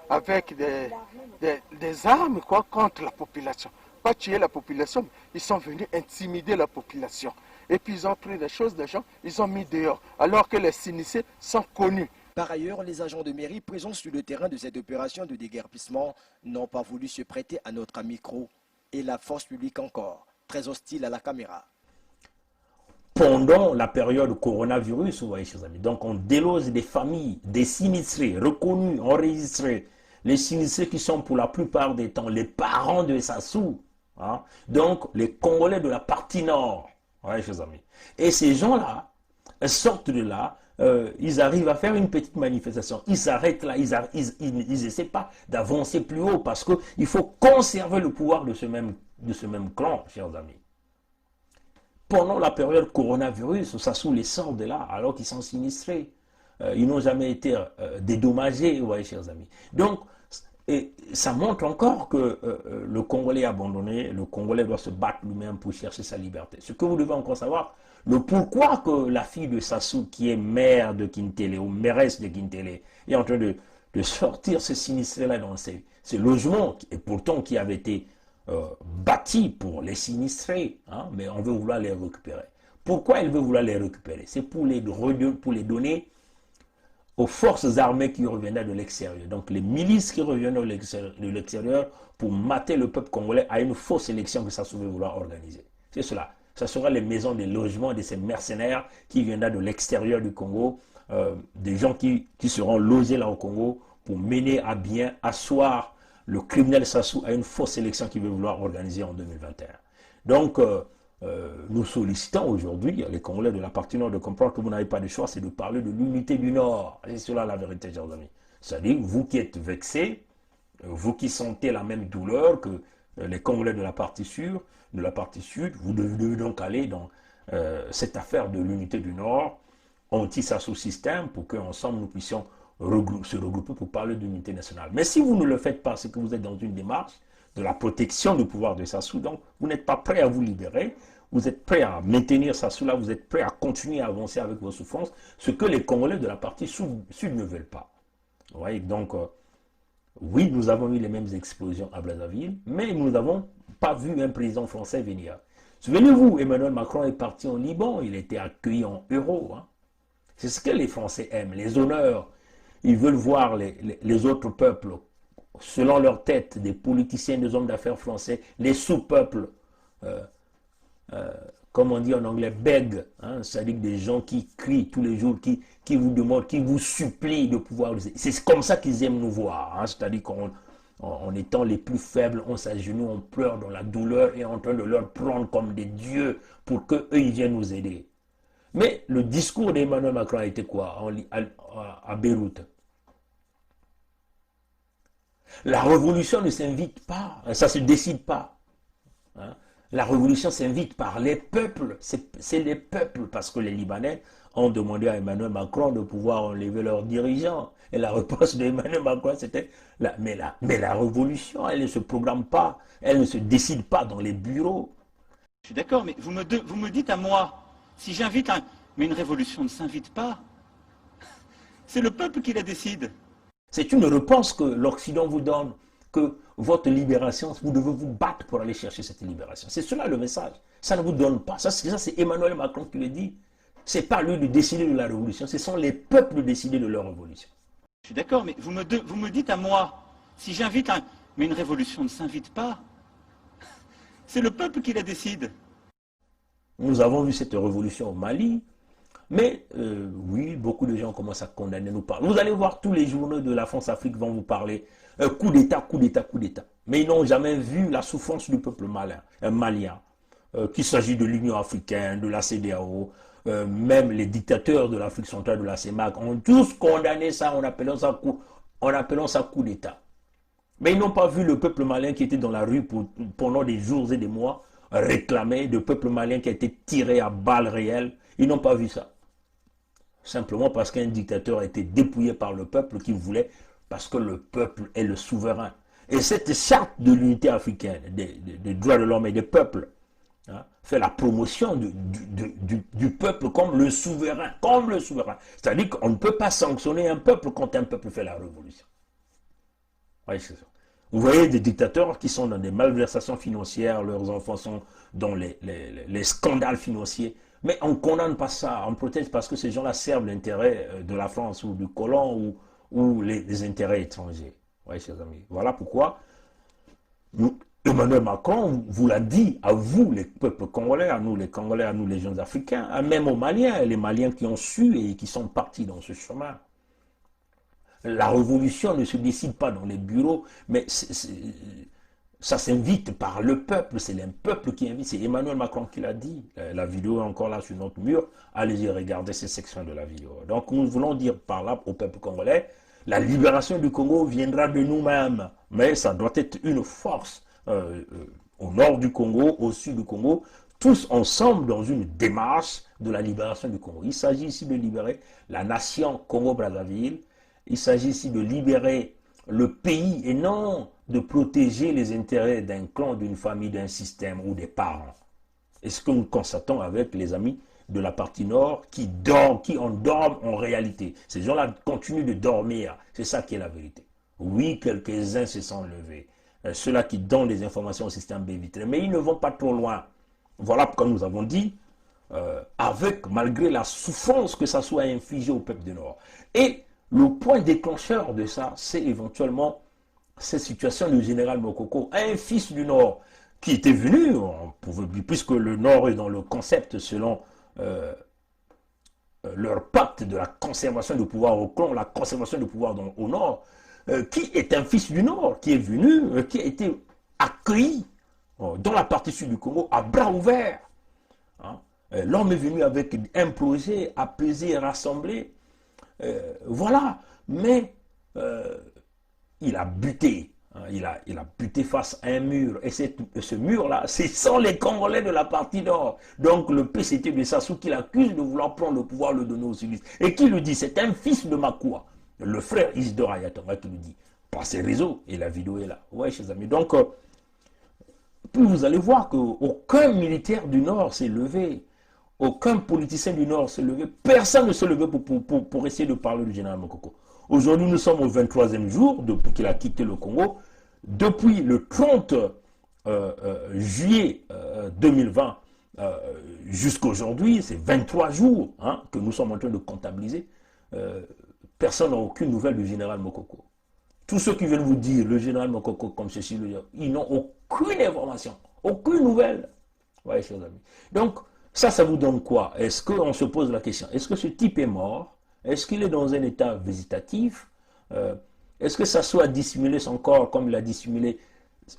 avec des armes quoi, contre la population. Pas tuer la population, ils sont venus intimider la population. Et puis ils ont pris des choses des gens, ils ont mis dehors, alors que les sinistrés sont connus. Par ailleurs, les agents de mairie présents sur le terrain de cette opération de déguerpissement n'ont pas voulu se prêter à notre micro. Et la force publique encore, très hostile à la caméra. Pendant la période coronavirus, vous voyez, chers amis, donc on déloge des familles, des sinistrés, reconnus, enregistrés. Les sinistrés qui sont pour la plupart des temps les parents de Sassou. Hein, donc les Congolais de la partie nord. Vous voyez, chers amis. Et ces gens-là sortent de là. Ils arrivent à faire une petite manifestation, ils s'arrêtent là, ils essaient pas d'avancer plus haut parce qu'il faut conserver le pouvoir de ce même clan, chers amis. Pendant la période coronavirus, Sassou les sort de là alors qu'ils sont sinistrés. Ils n'ont jamais été dédommagés, vous voyez, chers amis. Donc, Et ça montre encore que le Congolais est abandonné, le Congolais doit se battre lui-même pour chercher sa liberté. Ce que vous devez encore savoir, le pourquoi que la fille de Sassou, qui est mère de Kintélé, ou mairesse de Kintélé, est en train de sortir ce sinistré-là dans ces logements, et pourtant qui avaient été bâtis pour les sinistrés, hein, mais on veut vouloir les récupérer. Pourquoi elle veut vouloir les récupérer? C'est pour les donner aux forces armées qui revenaient de l'extérieur. Donc les milices qui revenaient de l'extérieur pour mater le peuple congolais à une fausse élection que ça se veut vouloir organiser. C'est cela. Ça sera les maisons, des logements de ces mercenaires qui viendraient de l'extérieur du Congo, des gens qui seront logés là au Congo pour mener à bien, asseoir le criminel Sassou à une fausse élection qu'il veut vouloir organiser en 2021. Donc, nous sollicitons aujourd'hui les Congolais de la partie nord de comprendre que vous n'avez pas de choix, c'est de parler de l'unité du Nord. C'est cela la vérité, chers amis. C'est-à-dire, vous qui êtes vexés, vous qui sentez la même douleur que les Congolais de la partie sud, vous devez donc aller dans cette affaire de l'unité du Nord, anti-Sassou système, pour qu'ensemble nous puissions se regrouper pour parler d'unité nationale. Mais si vous ne le faites pas, c'est que vous êtes dans une démarche de la protection du pouvoir de Sassou, donc vous n'êtes pas prêt à vous libérer, vous êtes prêt à maintenir Sassou là, vous êtes prêt à continuer à avancer avec vos souffrances, ce que les Congolais de la partie sud ne veulent pas. Vous voyez, donc, oui, nous avons eu les mêmes explosions à Brazzaville, mais nous n'avons pas vu un président français venir. Souvenez-vous, Emmanuel Macron est parti en Liban, il a été accueilli en héros. Hein. C'est ce que les Français aiment, les honneurs. Ils veulent voir les autres peuples, selon leur tête, des politiciens, des hommes d'affaires français, les sous-peuples, comme on dit en anglais, beg, hein, c'est-à-dire des gens qui crient tous les jours, qui vous demandent, qui vous supplient de pouvoir. C'est comme ça qu'ils aiment nous voir, hein, c'est-à-dire qu'en étant les plus faibles, on s'agenouille, on pleure dans la douleur et en train de leur prendre comme des dieux pour qu'eux, ils viennent nous aider. Mais le discours d'Emmanuel Macron a été quoi à Beyrouth? La révolution ne s'invite pas, ça ne se décide pas. Hein? La révolution s'invite par les peuples, c'est les peuples, parce que les Libanais ont demandé à Emmanuel Macron de pouvoir enlever leurs dirigeants. Et la réponse d'Emmanuel Macron, c'était mais la révolution, elle ne se programme pas, elle ne se décide pas dans les bureaux. Je suis d'accord, mais vous me dites à moi, si j'invite un... Mais une révolution ne s'invite pas. C'est le peuple qui la décide. C'est une réponse que l'Occident vous donne, que votre libération, vous devez vous battre pour aller chercher cette libération. C'est cela le message. Ça ne vous donne pas. Ça c'est Emmanuel Macron qui le dit. Ce n'est pas lui de décider de la révolution, ce sont les peuples de décider de leur révolution. Je suis d'accord, mais vous me dites à moi, si j'invite un... Mais une révolution ne s'invite pas. C'est le peuple qui la décide. Nous avons vu cette révolution au Mali. Mais oui, beaucoup de gens commencent à condamner nos parents. Vous allez voir, tous les journaux de la France-Afrique vont vous parler coup d'État, coup d'État, coup d'État. Mais ils n'ont jamais vu la souffrance du peuple malien. Qu'il s'agit de l'Union africaine, de la CEDEAO, même les dictateurs de l'Afrique centrale, de la CEMAC, ont tous condamné ça en appelant ça coup d'État. Mais ils n'ont pas vu le peuple malien qui était dans la rue pendant des jours et des mois, réclamer, le peuple malien qui a été tiré à balles réelles. Ils n'ont pas vu ça. Simplement parce qu'un dictateur a été dépouillé par le peuple qui voulait, parce que le peuple est le souverain. Et cette charte de l'unité africaine, des droits de l'homme et des peuples, hein, fait la promotion du peuple comme le souverain. C'est-à-dire qu'on ne peut pas sanctionner un peuple quand un peuple fait la révolution. Oui, c'est ça. Vous voyez des dictateurs qui sont dans des malversations financières, leurs enfants sont dans les scandales financiers. Mais on ne condamne pas ça, on protège parce que ces gens-là servent l'intérêt de la France ou du colon ou les intérêts étrangers. Oui, chers amis. Voilà pourquoi Emmanuel Macron vous l'a dit à vous, les peuples congolais, à nous les Congolais, à nous les jeunes Africains, même aux Maliens, les Maliens qui ont su et qui sont partis dans ce chemin. La révolution ne se décide pas dans les bureaux, mais ça s'invite par le peuple, c'est le peuple qui invite, c'est Emmanuel Macron qui l'a dit. La vidéo est encore là sur notre mur, allez-y regarder ces sections de la vidéo. Donc nous voulons dire par là au peuple congolais, la libération du Congo viendra de nous-mêmes, mais ça doit être une force au nord du Congo, au sud du Congo, tous ensemble dans une démarche de la libération du Congo. Il s'agit ici de libérer la nation Congo-Brazzaville, il s'agit ici de libérer le pays et non de protéger les intérêts d'un clan, d'une famille, d'un système ou des parents. Et ce que nous constatons avec les amis de la partie nord qui dorment, qui endorment en réalité. Ces gens-là continuent de dormir. C'est ça qui est la vérité. Oui, quelques-uns se sont levés. Ceux-là qui donnent des informations au système B-Vitré. Mais ils ne vont pas trop loin. Voilà pourquoi nous avons dit, malgré la souffrance que ça soit infligé au peuple du Nord. Et le point déclencheur de ça, c'est éventuellement cette situation du général Mokoko, un fils du Nord qui était venu, puisque le Nord est dans le concept selon leur pacte de la conservation du pouvoir au clan, la conservation du pouvoir au Nord, qui est un fils du Nord, qui est venu, qui a été accueilli dans la partie sud du Congo à bras ouverts. Hein? L'homme est venu avec un projet apaisé, rassemblé. Voilà, mais il a buté. Il a buté face à un mur. Et ce mur-là, ce sont les Congolais de la partie nord. Donc le PCT de Sassou qui l'accuse de vouloir prendre le pouvoir, le donner aux civilistes. Et qui le dit? C'est un fils de Makua, le frère Isidore Ayatonga qui le dit. Par ses réseaux. Et la vidéo est là. Ouais, chers amis. Donc, puis vous allez voir qu'aucun militaire du Nord s'est levé. Aucun politicien du Nord s'est levé. Personne ne s'est levé pour essayer de parler du général Mokoko. Aujourd'hui, nous sommes au 23e jour depuis qu'il a quitté le Congo. Depuis le 30 juillet 2020 jusqu'à aujourd'hui, c'est 23 jours que nous sommes en train de comptabiliser. Personne n'a aucune nouvelle du général Mokoko. Tous ceux qui viennent vous dire le général Mokoko comme ceci, ils n'ont aucune information, aucune nouvelle. Ouais, chers amis. Donc, ça vous donne quoi? Est-ce qu'on se pose la question, est-ce que ce type est mort? Est-ce qu'il est dans un état végétatif? Est-ce que ça soit dissimulé son corps comme il a dissimulé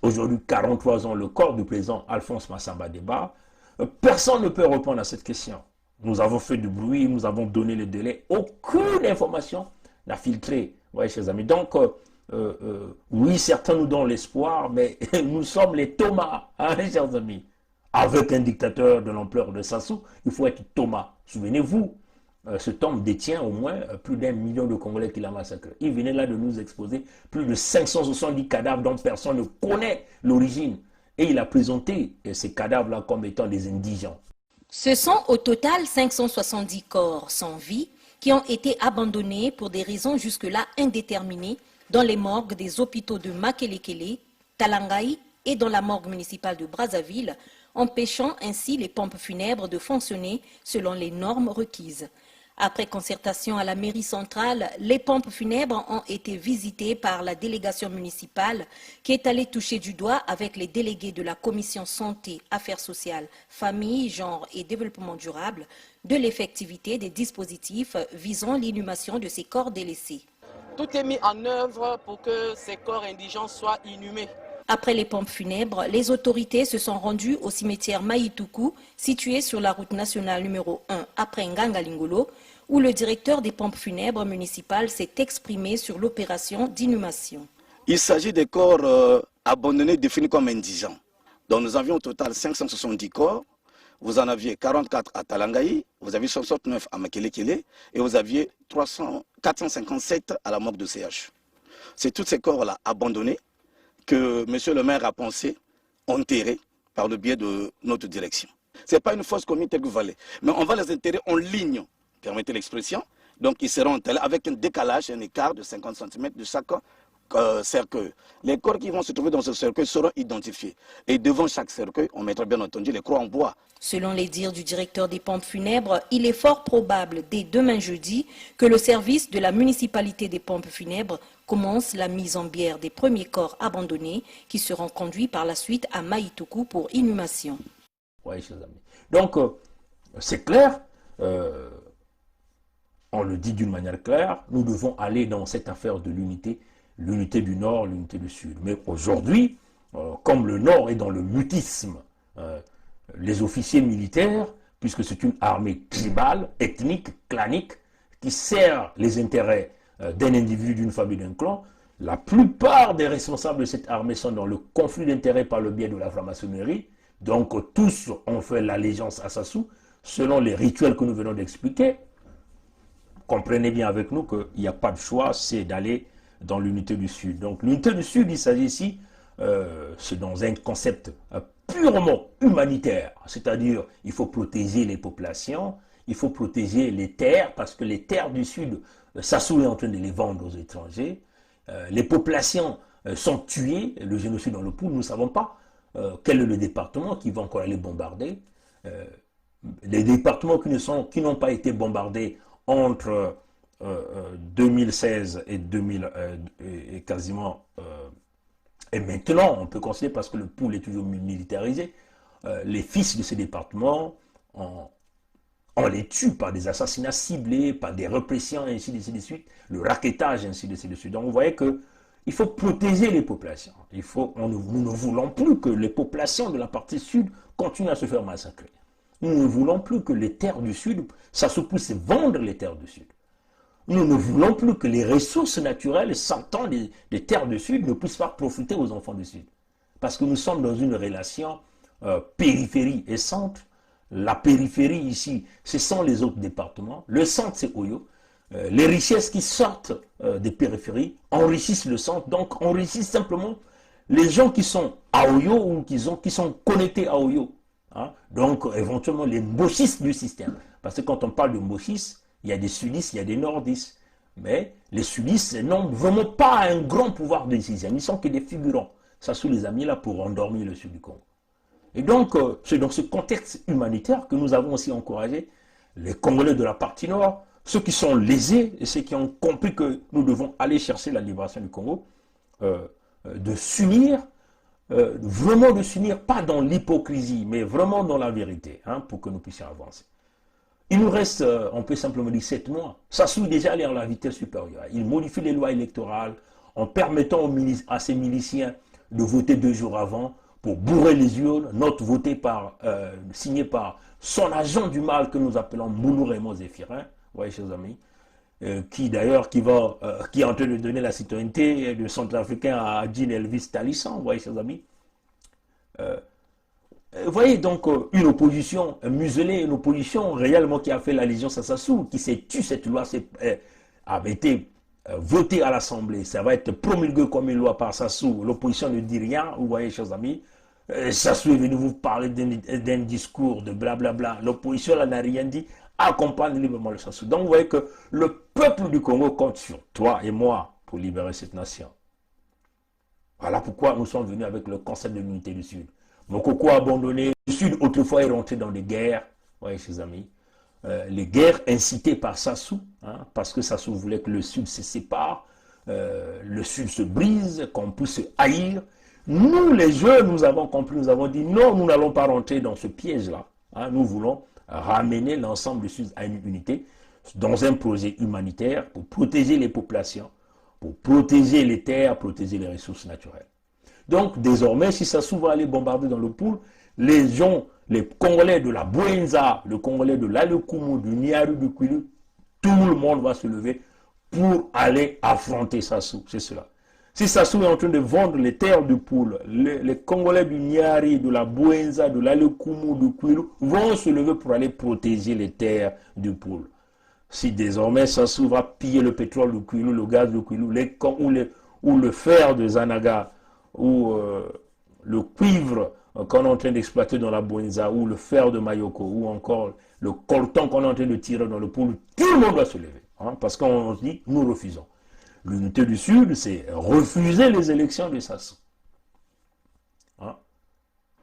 aujourd'hui 43 ans le corps du président Alphonse Massamba Deba? Personne ne peut répondre à cette question. Nous avons fait du bruit, nous avons donné les délais. Aucune information n'a filtré. Ouais, chers amis. Donc, oui, certains nous donnent l'espoir, mais nous sommes les Thomas, chers amis. Avec un dictateur de l'ampleur de Sassou, il faut être Thomas. Souvenez-vous, cet homme détient au moins plus d'1 million de Congolais qu'il a massacrés. Il venait là de nous exposer plus de 570 cadavres dont personne ne connaît l'origine. Et il a présenté ces cadavres-là comme étant des indigents. Ce sont au total 570 corps sans vie qui ont été abandonnés pour des raisons jusque-là indéterminées dans les morgues des hôpitaux de Makelekele, Talangaï et dans la morgue municipale de Brazzaville, empêchant ainsi les pompes funèbres de fonctionner selon les normes requises. Après concertation à la mairie centrale, les pompes funèbres ont été visitées par la délégation municipale qui est allée toucher du doigt avec les délégués de la commission santé, affaires sociales, famille, genre et développement durable de l'effectivité des dispositifs visant l'inhumation de ces corps délaissés. Tout est mis en œuvre pour que ces corps indigents soient inhumés. Après les pompes funèbres, les autorités se sont rendues au cimetière Maïtoukou, situé sur la route nationale numéro 1 après Ngangalingolo, où le directeur des pompes funèbres municipales s'est exprimé sur l'opération d'inhumation. Il s'agit des corps abandonnés définis comme indigents. Donc nous avions au total 570 corps. Vous en aviez 44 à Talangaï, vous aviez 69 à Makelekele et vous aviez 457 à la morgue de CH. C'est tous ces corps-là abandonnés que M. le maire a pensé enterrer par le biais de notre direction. Ce n'est pas une fausse commune telle que vous valez, mais on va les enterrer en ligne, permettez l'expression. Donc ils seront enterrés avec un décalage, un écart de 50 cm de chaque cercueil. Les corps qui vont se trouver dans ce cercueil seront identifiés. Et devant chaque cercueil, on mettra bien entendu les croix en bois. Selon les dires du directeur des pompes funèbres, il est fort probable, dès demain jeudi, que le service de la municipalité des pompes funèbres commence la mise en bière des premiers corps abandonnés qui seront conduits par la suite à Maïtoukou pour inhumation. Oui, chers amis. Donc, c'est clair, on le dit d'une manière claire, nous devons aller dans cette affaire de l'unité du Nord, l'unité du Sud. Mais aujourd'hui, comme le Nord est dans le mutisme, les officiers militaires, puisque c'est une armée tribale, ethnique, clanique, qui sert les intérêts d'un individu, d'une famille, d'un clan, la plupart des responsables de cette armée sont dans le conflit d'intérêts par le biais de la franc-maçonnerie. Donc tous ont fait l'allégeance à Sassou, selon les rituels que nous venons d'expliquer. Comprenez bien avec nous qu'il n'y a pas de choix, c'est d'aller dans l'unité du Sud. Donc l'unité du Sud, il s'agit ici, c'est dans un concept purement humanitaire, c'est-à-dire il faut protéger les populations, il faut protéger les terres, parce que les terres du Sud, Sassou est en train de les vendre aux étrangers, les populations sont tuées, le génocide dans le Poul, nous ne savons pas quel est le département qui va encore aller bombarder. Les départements qui n'ont pas été bombardés entre 2016 et quasiment et maintenant, on peut considérer, parce que le Poul est toujours militarisé, les fils de ces départements, on les tue par des assassinats ciblés, par des répressions, ainsi de suite, le rackettage, ainsi de suite. Donc vous voyez qu'il faut protéger les populations. Nous ne voulons plus que les populations de la partie sud continuent à se faire massacrer. Nous ne voulons plus que les terres du Sud, ça se pousse vendre les terres du Sud. Nous ne voulons plus que les ressources naturelles sortant des terres du Sud ne puissent pas profiter aux enfants du Sud. Parce que nous sommes dans une relation périphérie et centre. La périphérie ici, ce sont les autres départements. Le centre, c'est Oyo. Les richesses qui sortent des périphéries enrichissent le centre. Donc, enrichissent simplement les gens qui sont à Oyo ou qui sont connectés à Oyo. Hein? Donc, éventuellement, les mbochistes du système. Parce que quand on parle de mbochistes, il y a des sudistes, il y a des nordistes. Mais les sudistes n'ont vraiment pas un grand pouvoir de décision. Ils ne sont que des figurants. Ça, sous les amis là pour endormir le sud du Congo. Et donc, c'est dans ce contexte humanitaire que nous avons aussi encouragé les Congolais de la partie nord, ceux qui sont lésés et ceux qui ont compris que nous devons aller chercher la libération du Congo, de s'unir, vraiment de s'unir, pas dans l'hypocrisie, mais vraiment dans la vérité, hein, pour que nous puissions avancer. Il nous reste, on peut simplement dire 7 mois. Sassou est déjà allé à la vitesse supérieure. Il modifie les lois électorales en permettant à ses miliciens de voter 2 jours avant pour bourrer les urnes, note votée signée par son agent du mal que nous appelons Moulou Raymond Zéphirin, vous voyez, chers amis, qui d'ailleurs qui est en train de donner la citoyenneté de Centrafricain à Jean Elvis Talisson, vous voyez, chers amis. Vous voyez donc une opposition muselée, une opposition réellement qui a fait l'allégeance à Sassou, qui s'est tue, cette loi avait été votée à l'Assemblée, ça va être promulgué comme une loi par Sassou, l'opposition ne dit rien, vous voyez, chers amis. Sassou est venu vous parler d'un discours de blablabla, l'opposition n'a rien dit, accompagne librement le Sassou. Donc vous voyez que le peuple du Congo compte sur toi et moi pour libérer cette nation. Voilà pourquoi nous sommes venus avec le concept de l'unité du Sud. Mokoko a abandonné, le Sud autrefois est rentré dans des guerres, vous voyez, chers amis, les guerres incitées par Sassou, hein, parce que Sassou voulait que le Sud se sépare, le Sud se brise, qu'on puisse se haïr. Nous, les jeunes, nous avons compris, nous avons dit non, nous n'allons pas rentrer dans ce piège-là. Hein, nous voulons ramener l'ensemble du Sud à une unité dans un projet humanitaire pour protéger les populations, pour protéger les terres, protéger les ressources naturelles. Donc, désormais, si Sassou va aller bombarder dans le Poul, les gens, les Congolais de la Bouenza, les Congolais de l'Alekumu, du Niaru, du Kwilu, tout le monde va se lever pour aller affronter Sassou. C'est cela. Si Sassou est en train de vendre les terres du Poul, les Congolais du Niari, de la Bouenza, de l'Alekumu, du Kwilu vont se lever pour aller protéger les terres du Poul. Si désormais Sassou va piller le pétrole du Kwilu, le gaz du Kwilu, ou le fer de Zanaga, ou le cuivre qu'on est en train d'exploiter dans la Bouenza, ou le fer de Mayoko, ou encore le coltan qu'on est en train de tirer dans le Poul, tout le monde va se lever. Hein, parce qu'on se dit, nous refusons. L'unité du Sud, c'est refuser les élections de Sassou. Hein?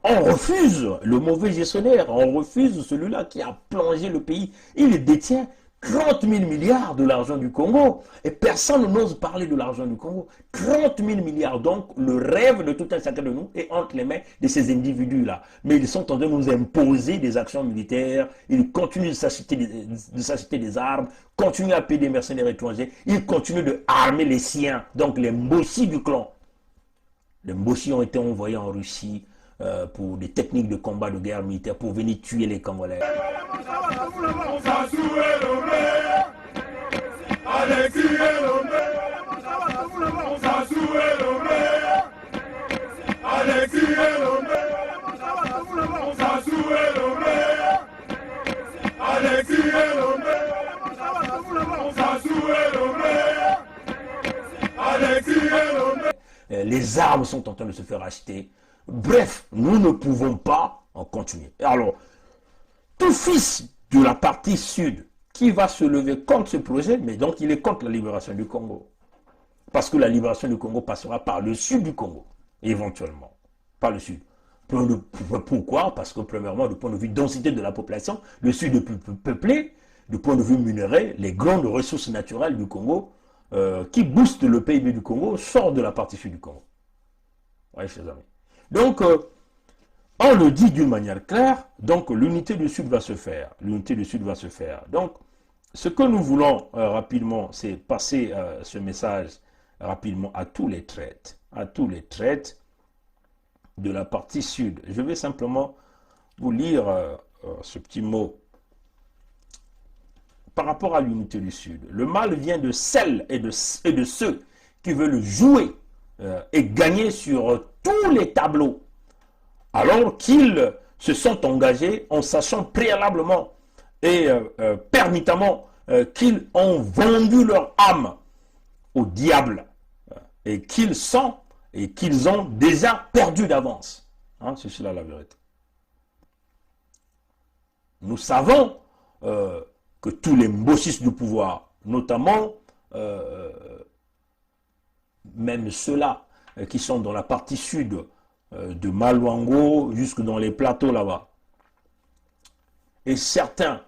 On refuse le mauvais gestionnaire, on refuse celui-là qui a plongé le pays. Il détient 30 000 milliards de l'argent du Congo. Et personne n'ose parler de l'argent du Congo. 30 000 milliards. Donc, le rêve de tout un chacun de nous est entre les mains de ces individus-là. Mais ils sont en train de nous imposer des actions militaires. Ils continuent de s'acheter des armes, continuent à payer des mercenaires étrangers. Ils continuent de armer les siens. Donc, les mbossis du clan. Les mbossis ont été envoyés en Russie pour des techniques de combat de guerre militaire pour venir tuer les Congolais. Allez, les armes sont en train de se faire acheter. Bref, nous ne pouvons pas en continuer. Alors, tout fils de la partie sud qui va se lever contre ce projet, mais donc il est contre la libération du Congo. Parce que la libération du Congo passera par le sud du Congo, éventuellement, par le sud. Pourquoi? Parce que premièrement, du point de vue densité de la population, le sud est plus peuplé, du point de vue minerai, les grandes ressources naturelles du Congo, qui boostent le PIB du Congo, sortent de la partie sud du Congo. Oui, chers amis. Donc, on le dit d'une manière claire, donc l'unité du Sud va se faire. L'unité du Sud va se faire. Donc, ce que nous voulons rapidement, c'est passer ce message rapidement à tous les traites de la partie Sud. Je vais simplement vous lire ce petit mot. Par rapport à l'unité du Sud, le mal vient de celles et de ceux qui veulent jouer et gagner sur tous les tableaux, alors qu'ils se sont engagés en sachant préalablement et permittamment qu'ils ont vendu leur âme au diable et qu'ils ont déjà perdu d'avance. Hein, c'est cela la vérité. Nous savons que tous les mbossis du pouvoir, notamment même ceux-là qui sont dans la partie sud de Maluango jusque dans les plateaux là-bas, et certains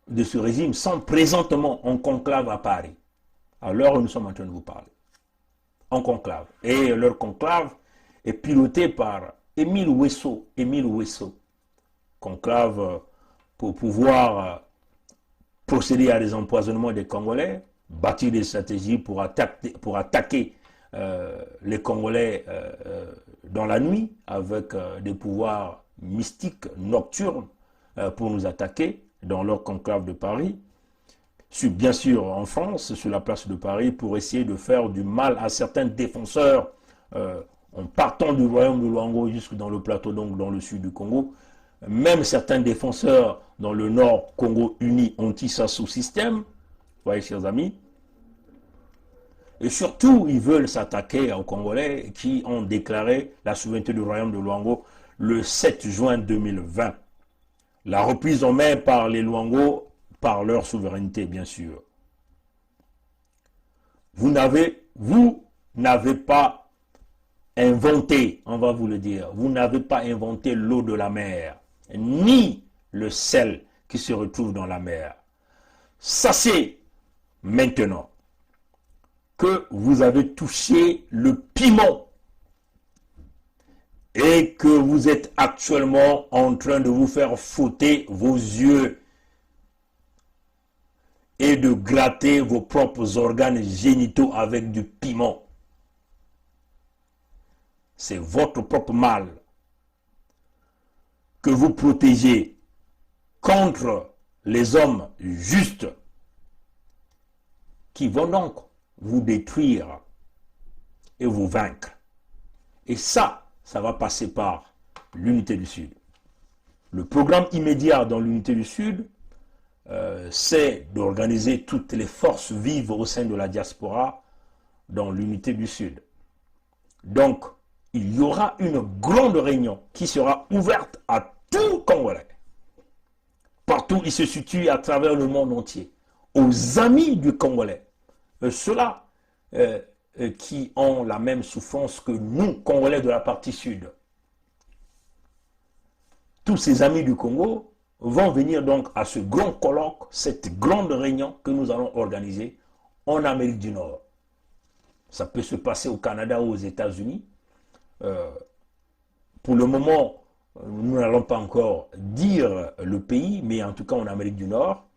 de ce régime sont présentement en conclave à Paris, à l'heure où nous sommes en train de vous parler, en conclave. Et leur conclave est piloté par Émile Ouesso, conclave pour pouvoir procéder à des empoisonnements des Congolais, bâtir des stratégies pour attaquer les Congolais dans la nuit avec des pouvoirs mystiques nocturnes pour nous attaquer dans leur conclave de Paris. Bien sûr en France, sur la place de Paris, pour essayer de faire du mal à certains défenseurs en partant du royaume de Luango jusque dans le plateau, donc dans le sud du Congo. Même certains défenseurs dans le nord Congo uni ont tiré ça sous système. Vous voyez, chers amis. Et surtout, ils veulent s'attaquer aux Congolais qui ont déclaré la souveraineté du royaume de Luango le 7 juin 2020. La reprise en main par les Luango, par leur souveraineté, bien sûr. Vous n'avez pas inventé, on va vous le dire, vous n'avez pas inventé l'eau de la mer, ni le sel qui se retrouve dans la mer. Sachez maintenant que vous avez touché le piment et que vous êtes actuellement en train de vous faire fouetter vos yeux et de gratter vos propres organes génitaux avec du piment. C'est votre propre mal que vous protégez contre les hommes justes qui vont donc vous détruire et vous vaincre. Et ça va passer par l'unité du Sud. Le programme immédiat dans l'unité du Sud, c'est d'organiser toutes les forces vives au sein de la diaspora dans l'unité du Sud. Donc, il y aura une grande réunion qui sera ouverte à tout Congolais. Partout il se situe à travers le monde entier. Aux amis du Congolais. Ceux-là qui ont la même souffrance que nous, Congolais de la partie sud. Tous ces amis du Congo vont venir donc à ce grand colloque, cette grande réunion que nous allons organiser en Amérique du Nord. Ça peut se passer au Canada ou aux États-Unis. Pour le moment, nous n'allons pas encore dire le pays, mais en tout cas en Amérique du Nord.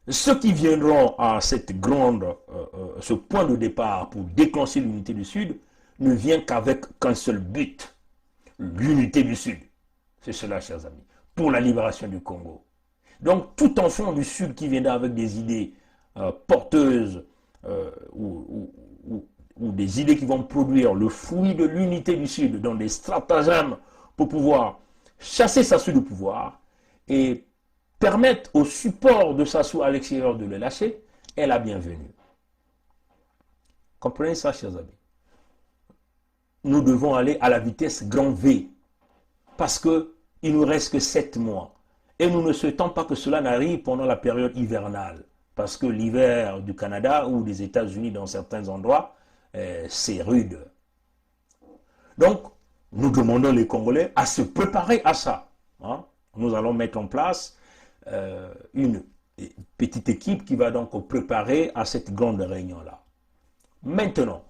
Ceux qui viendront à cette ce point de départ pour déclencher l'unité du Sud ne viennent qu'avec qu'un seul but, l'unité du Sud. C'est cela, chers amis, pour la libération du Congo. Donc, tout enfant du Sud qui viendra avec des idées porteuses ou des idées qui vont produire le fruit de l'unité du Sud dans des stratagèmes pour pouvoir chasser Sassou du pouvoir et permettre au support de Sassou à l'extérieur de le lâcher, est la bienvenue. Comprenez ça, chers amis. Nous devons aller à la vitesse grand V. Parce qu'il ne nous reste que 7 mois. Et nous ne souhaitons pas que cela n'arrive pendant la période hivernale. Parce que l'hiver du Canada ou des États-Unis dans certains endroits, c'est rude. Donc, nous demandons les Congolais à se préparer à ça. Hein. Nous allons mettre en place une petite équipe qui va donc préparer à cette grande réunion-là. Maintenant,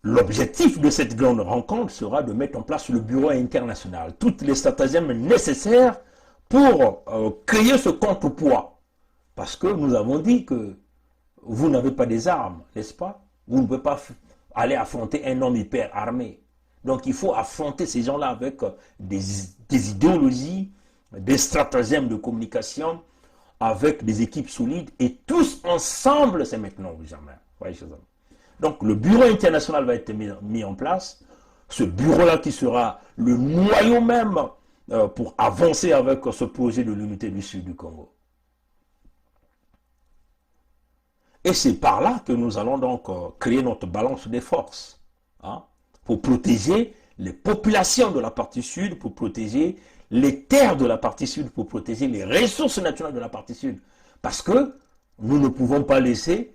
l'objectif de cette grande rencontre sera de mettre en place le bureau international, toutes les stratagèmes nécessaires pour créer ce contrepoids. Parce que nous avons dit que vous n'avez pas des armes, n'est-ce pas? Vous ne pouvez pas aller affronter un homme hyper armé. Donc il faut affronter ces gens-là avec des idéologies, des stratagèmes de communication, avec des équipes solides, et tous ensemble, c'est maintenant ou jamais. Voyez, chers amis. Donc le bureau international va être mis en place. Ce bureau-là qui sera le noyau même pour avancer avec ce projet de l'unité du Sud du Congo. Et c'est par là que nous allons donc créer notre balance des forces, hein, pour protéger les populations de la partie sud, pour protéger les terres de la partie sud, pour protéger les ressources naturelles de la partie sud. Parce que nous ne pouvons pas laisser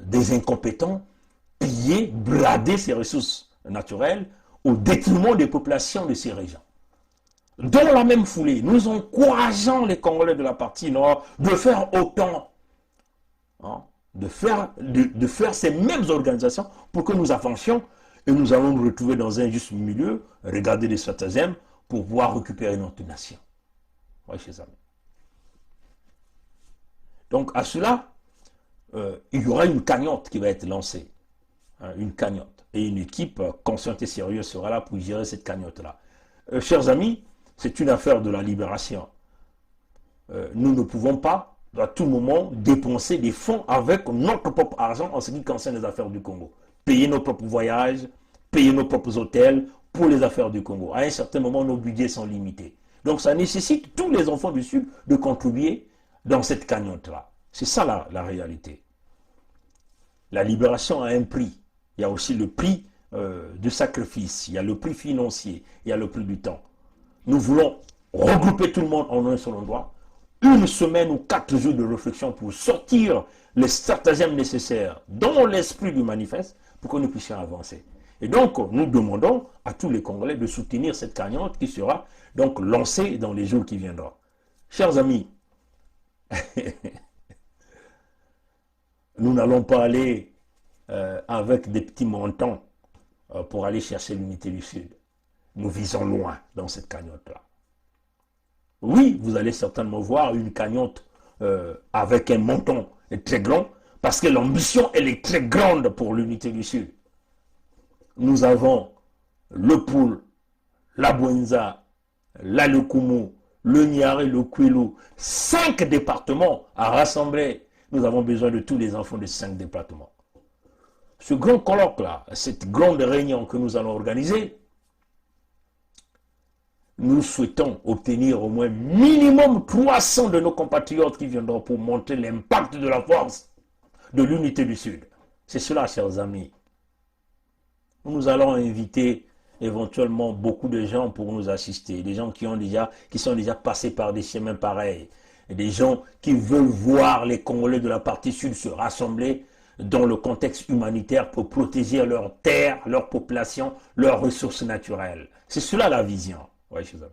des incompétents piller, brader ces ressources naturelles au détriment des populations de ces régions. Dans la même foulée, nous encourageons les Congolais de la partie nord de faire autant, hein, de faire ces mêmes organisations pour que nous avancions et nous allons nous retrouver dans un juste milieu, regarder les stratagèmes pour pouvoir récupérer notre nation. Oui, chers amis. Donc à cela, il y aura une cagnotte qui va être lancée. Hein, une cagnotte. Et une équipe consciente et sérieuse sera là pour gérer cette cagnotte-là. Chers amis, c'est une affaire de la libération. Nous ne pouvons pas à tout moment dépenser des fonds avec notre propre argent en ce qui concerne les affaires du Congo. Payer nos propres voyages, payer nos propres hôtels pour les affaires du Congo. À un certain moment, nos budgets sont limités. Donc ça nécessite tous les enfants du Sud de contribuer dans cette cagnotte-là. C'est ça la réalité. La libération a un prix. Il y a aussi le prix du sacrifice, il y a le prix financier, il y a le prix du temps. Nous voulons regrouper tout le monde en un seul endroit, une semaine ou 4 jours de réflexion pour sortir les stratagèmes nécessaires dans l'esprit du manifeste pour que nous puissions avancer. Et donc, nous demandons à tous les Congolais de soutenir cette cagnotte qui sera donc lancée dans les jours qui viendront. Chers amis, nous n'allons pas aller avec des petits montants pour aller chercher l'unité du Sud. Nous visons loin dans cette cagnotte-là. Oui, vous allez certainement voir une cagnotte avec un montant très grand, parce que l'ambition, elle est très grande pour l'unité du Sud. Nous avons le Poul, la Bwenza, la Lukumu, le Niari, le Kwilu, 5 départements à rassembler. Nous avons besoin de tous les enfants de 5 départements. Ce grand colloque-là, cette grande réunion que nous allons organiser, nous souhaitons obtenir au moins minimum 300 de nos compatriotes qui viendront pour montrer l'impact de la force de l'unité du Sud. C'est cela, chers amis. Nous allons inviter éventuellement beaucoup de gens pour nous assister, des gens qui sont déjà passés par des chemins pareils, et des gens qui veulent voir les Congolais de la partie sud se rassembler dans le contexte humanitaire pour protéger leurs terres, leur population, leurs ressources naturelles. C'est cela la vision. Oui, chers amis.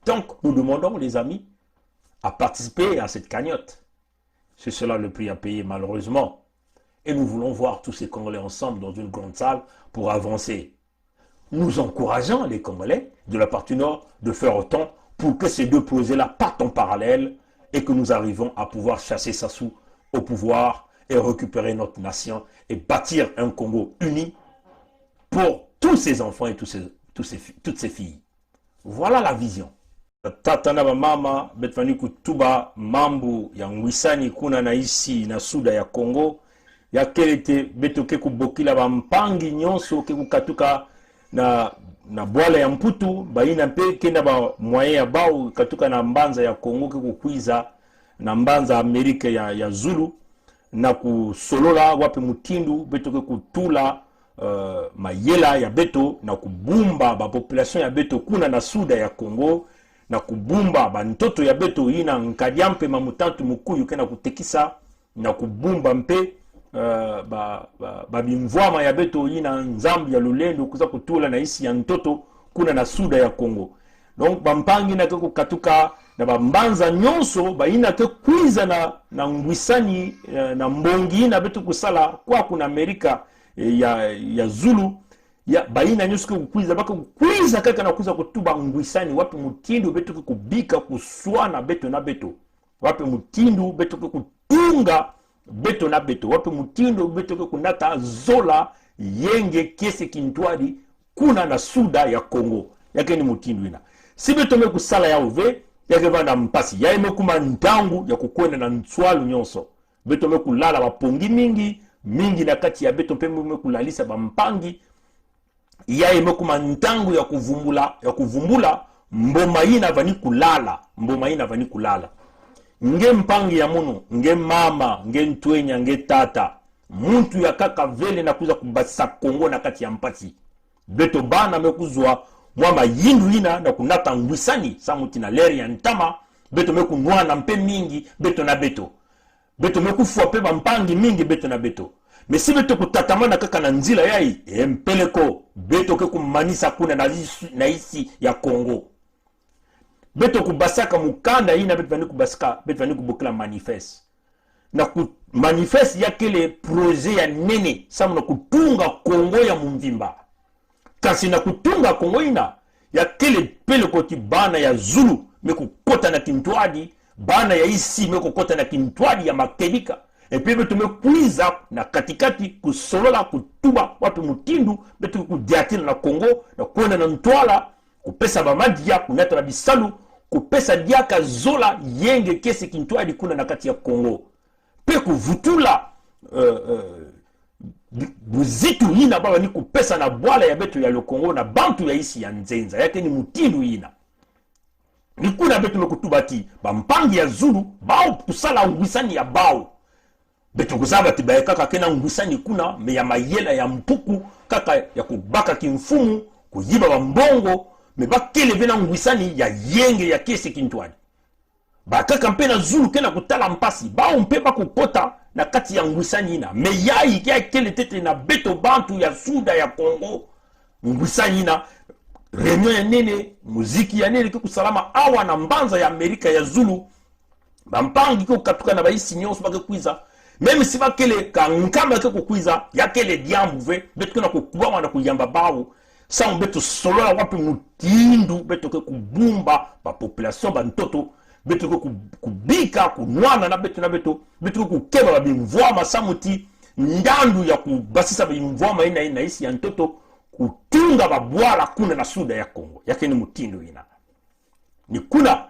Donc, nous demandons, les amis, à participer à cette cagnotte. C'est cela le prix à payer, malheureusement. Et nous voulons voir tous ces Congolais ensemble dans une grande salle pour avancer. Nous encourageons les Congolais de la partie nord de faire autant pour que ces deux projets-là partent en parallèle et que nous arrivons à pouvoir chasser Sassou au pouvoir et récupérer notre nation et bâtir un Congo uni pour tous ces enfants et toutes ces filles. Voilà la vision. Tatana ba mama betfani kutuba mambu ya ngwisani kuna na isi na suda ya Congo ya kelete betoke kubokila ba mpangi nyonso ke kukatuka na bwala ya mputu baina pe kenda ba moyen ya bao katuka na mbanza ya Congo ke kukwiza na mbanza Amerika ya Zulu na kusolola wape mutindu beto ke kutula mayela ya beto na kubumba ba population ya beto kuna na suda ya Congo na kubumba bantoto ya beto ina nkadiampe mamutantu mukuyu kena kutekisa na kubumba mpe ba bimvwama ya beto ina nzambi ya lulendo kuza kutula na isi ya ntoto kuna na suda ya Congo. Donc bampangi na ke kukatuka na bambanza nyonso baina ke kuiza na ngwisani na mbongi na beto kusala kwa kuna Amerika ya Zulu ya baina nyonso ke kuiza baka kuiza kaka na kuza kutuba ngwisani wapi mutindu beto ke kubika kuswana beto na beto wapi mutindu beto ke kutunga beto na beto wapi mutindu beto ke kunata zola yenge kese kintwadi kuna na suda ya Congo yake ni mutindu ina si beto me kusala ya uve yake vanda mpasi ya ime kuma ntangu ya kukwenda na nswalu nyonso beto me kulala wapongi mingi na kati ya beto mpe me kulalisa bampangi ya ime kuma ntangu ya kuvumbula mboma ina vani kulala nge mpangi ya muno nge mama nge ntwenya nge tata muntu ya kaka vele na kuza kubasa Kongo na kati ya mpasi beto bana mekuzwa mwama yindu ina na kunata ngwisani samuti na leri ya ntama beto mekunwa na mpe mingi beto na beto mekufua pe bampangi mingi beto na beto mesi beto kutatamana kaka na nzila yai mpeleko beto ke kumanisa kuna na isi ya Kongo beto kubasaka mukanda ina beto vani kubasaka beto vani kubokela manifeste na manifeste ya kele projet ya nene samu na kutunga Kongo ya mumvimba kasi na kutunga Kongo ina ya kele pele koti bana ya Zulu meku kota na kintwadi bana ya isi meku kota na kintwadi ya makedika epe beto mekuiza na katikati kusolola kutuba watu mutindu beto kudiatila na Kongo na kuenda na ntwala kupesa bamadia kunata na bisalu kupesa diaka zola yenge kese kintwadi kuna na kati ya Kongo pe kuvutula buzitu ina baba ni kupesa na bwala ya beto ya Kongo na bantu ya isi ya nzenza yake ni mutindu ina ni kuna beto mekutubati bampangi ya Zulu bao kusala ngwisani ya bao beto kuzaba tibaye kaka kena ngwisani kuna me ya mayela ya mpuku kaka ya kubaka kimfumu kuyiba bambongo me bakele vena ngwisani ya yenge ya kese kintwani bakaka mpe na Zulu kena kutala mpasi bao mpe bakukota na kati ya ngwisani ina me yai kia kele tete na beto bantu ya suda ya Kongo ngwisani ina reunion ya nene muziki ya nene kusalama awa na mbanza ya Amerika ya Zulu bampangi kukatuka na baisi nyonso bake kuiza meme si bakele kankamba ke kuiza ya kele diambu ve beto kena kukubawa na kuyamba bao sa beto solola wapi mutindu beto ke kubumba ba population ba ntoto beto ko kubika kunwana na beto ko kukeba ba bimvwama samuti ndandu ya kubasisa bimvwama ina isi ya ntoto kutunga babwala kuna na suda ya Kongo yake ni mutindu ina ni kuna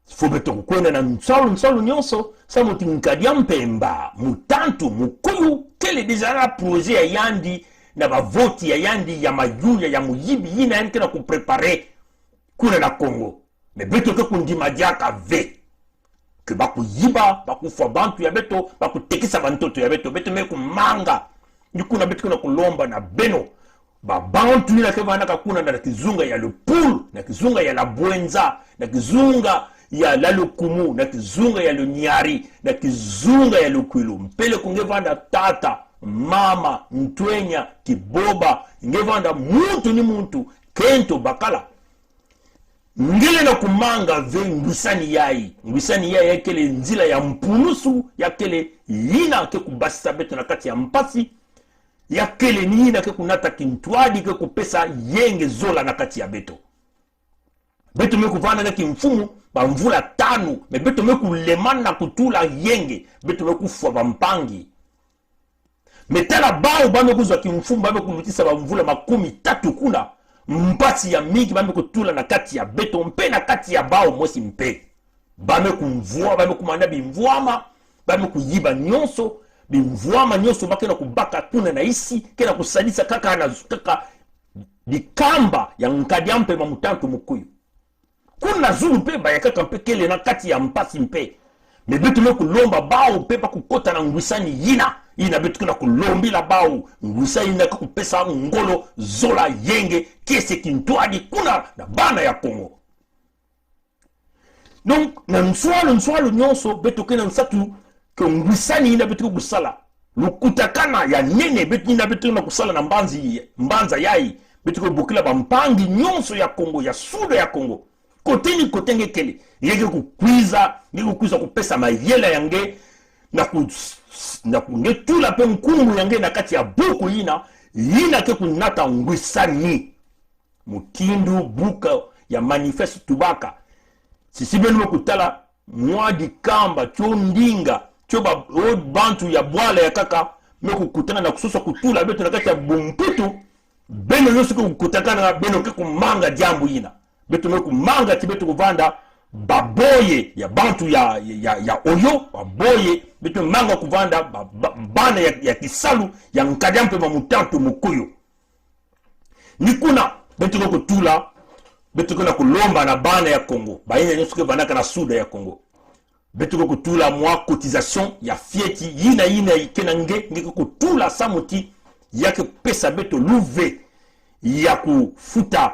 fo beto kukwenda na nsolu nyonso samuti nkadia mpemba mutantu mukuyu kele deja la projet ya yandi na bavoti ya yandi ya majuya ya muyibi ina yanke na kuprepare kuna na Kongo me beto ke kundima diaka ve ke bakuyiba bakufwa bantu ya beto bakutekisa bantoto ya beto meku manga ni kuna beto kuna kulomba na beno babantu ina ke vanaka kuna na kizunga ya lupulu na kizunga ya la bwenza na kizunga ya la lukumu na kizunga ya lunyari na kizunga ya lukwilu mpele kungevanda tata mama ntwenya kiboba ngevanda muntu ni muntu kento bakala ngile na kumanga ve ngwisani yai yakele nzila ya mpunusu yakele yina ke kubasisa beto na kati ya mpasi yakele ni yina ke kunata kintwadi ke kupesa yenge zola na kati ya beto mekuvana ke mfumu bamvula tanu me beto mekulemana kutula yenge beto mekufwa bampangi metala bao bamekuzwa kimfumu bamekulutisa bamvula 13 kuna mpasi ya mingi bamekutula na kati ya beto mpe na kati ya bao mosi mpe bamekumvua bamekumanda bimvwama bamekuyiba nyonso bimvwama nyonso bakena kubaka kuna na isi kena kusalisa kaka bikamba ya nkadia mpe mamutantu mukuyu kuna Zulu mpe bayakaka mpe kele na kati ya mpasi mpe mais betu me kulomba bao pepa kukota na ngwisani yina betu kuna kulombi la bao ngwisa yina kupesa ngolo zola yenge kese kintwadi kuna na bana ya Congo. Donc na nswalo nyonso betu kena nsatu ke ngwisani yina betu kusala lukutakana ya nene betu yina betu na kusala na mbanza yai betu bukila ba mpangi nyonso ya Congo ya suda ya Congo koteni kotenge kele yeke kukwiza kupesa mayela yange na kungetula pe nkungu yange na kati ya buku yina ke kunata ngwisani mutindu buka ya manifeste tubaka sisi benu kutala mwa dikamba cho ndinga cho bantu ya bwala ya kaka meku kutana na kusosa kutula betu na kati ya bumputu beno yosu kukutakana beno ke kumanga jambu yina betu meku manga tibetu kuvanda baboye ya bantu ya oyo baboye betu manga kuvanda bana ya kisalu ya nkadampe mamutantu mukuyo nikuna betu kutula betu kuna kulomba na bana ya Congo baina nyosuke banaka na suda ya Congo betu kutula mwa cotisation ya fieti yina ikena nge kutula samuti yake pesa betu luve ya kufuta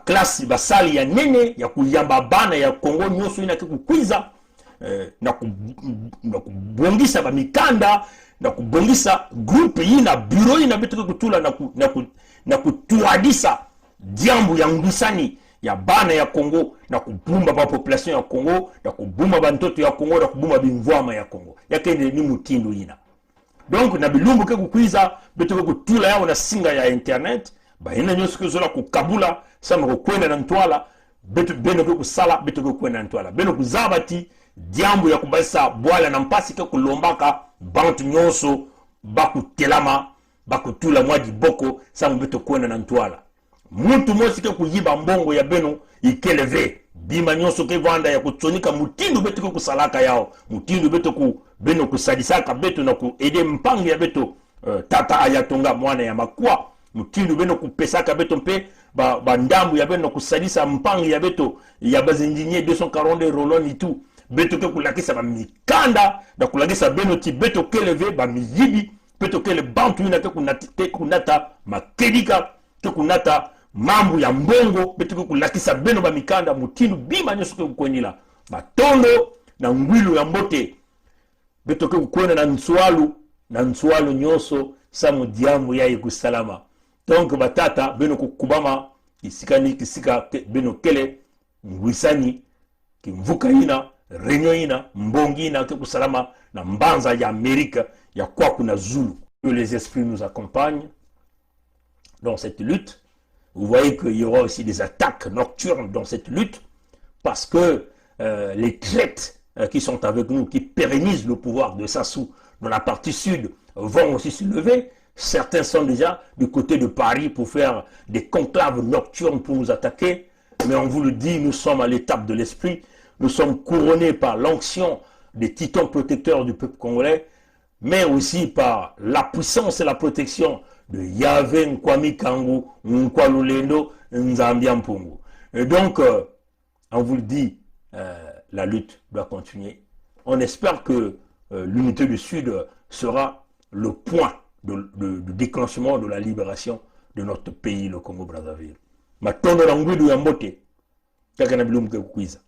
klasi basali ya nene ya kuyamba bana ya Congo nyoso ina kukwiza na kubongisa ba mikanda na kubongisa groupe yina bureau ina betu kutula na kutuadisa diambu ya ngusani ya bana ya Congo na kubumba ba population ya Congo na kubumba ba ntoto ya Congo na kubumba bimvwama ya Congo yake ni mutindo yina. Donc na bilumbu ke kukwiza betu kutula yao na singa ya internet baina nyoso kezola kukabula sama kukwenda na ntwala betu beno kusala betu kukwenda na ntwala beno kuzabati diambu ya kubasa bwala na mpasi ke kulombaka bantu nyoso bakutelama bakutula mwaji boko sama betu kwenda na ntwala muntu mosi ke kuyiba mbongo ya beno ikeleve bima nyoso ke vanda ya kutsonika mutindu betu kusalaka yao mutindu betu beno kusadisaka betu na kuede mpangi ya betu tata ayatonga mwana ya makwa mutindu beno kupesaka beto mpe bandambu ya beno kusadisa mpangi ya beto ya bazinjinye 240 roloni tu beto ke kulakisa ba mikanda na kulakisa beno ti beto keleve ba miyibi beto kele bantu ina ke kunata makedika ke kunata mambu ya mbongo beto ke kulakisa beno ba mikanda mutindu bima nyoso ke kukwenila batondo na ngwilu ya mbote beto ke kukwena na nswalu nyoso samu diambu ya ikusalama. Donc batata beno kukubama kisika beno kele ngwisani kimvuka ina renyo ina mbongi ina ke kusalama na mbanza ya Amerika ya kwaku na Zulu. Que les esprits nous accompagnent dans cette lutte. Vous voyez qu'il y aura aussi des attaques nocturnes dans cette lutte parce que les traites qui sont avec nous, qui pérennisent le pouvoir de Sassou dans la partie sud, vont aussi se lever. Certains sont déjà du côté de Paris pour faire des conclaves nocturnes pour nous attaquer. Mais on vous le dit, nous sommes à l'étape de l'esprit. Nous sommes couronnés par l'onction des titans protecteurs du peuple congolais, mais aussi par la puissance et la protection de Yahvé Nkwami Kangu, Nkwalulendo, Nzambia Mpungu. Et donc, on vous le dit, la lutte doit continuer. On espère que l'unité du Sud sera le point de déclenchement de la libération de notre pays, le Congo-Brazzaville. Matondo na ngwidu ya mbote, kaka na bilumke kukwiza.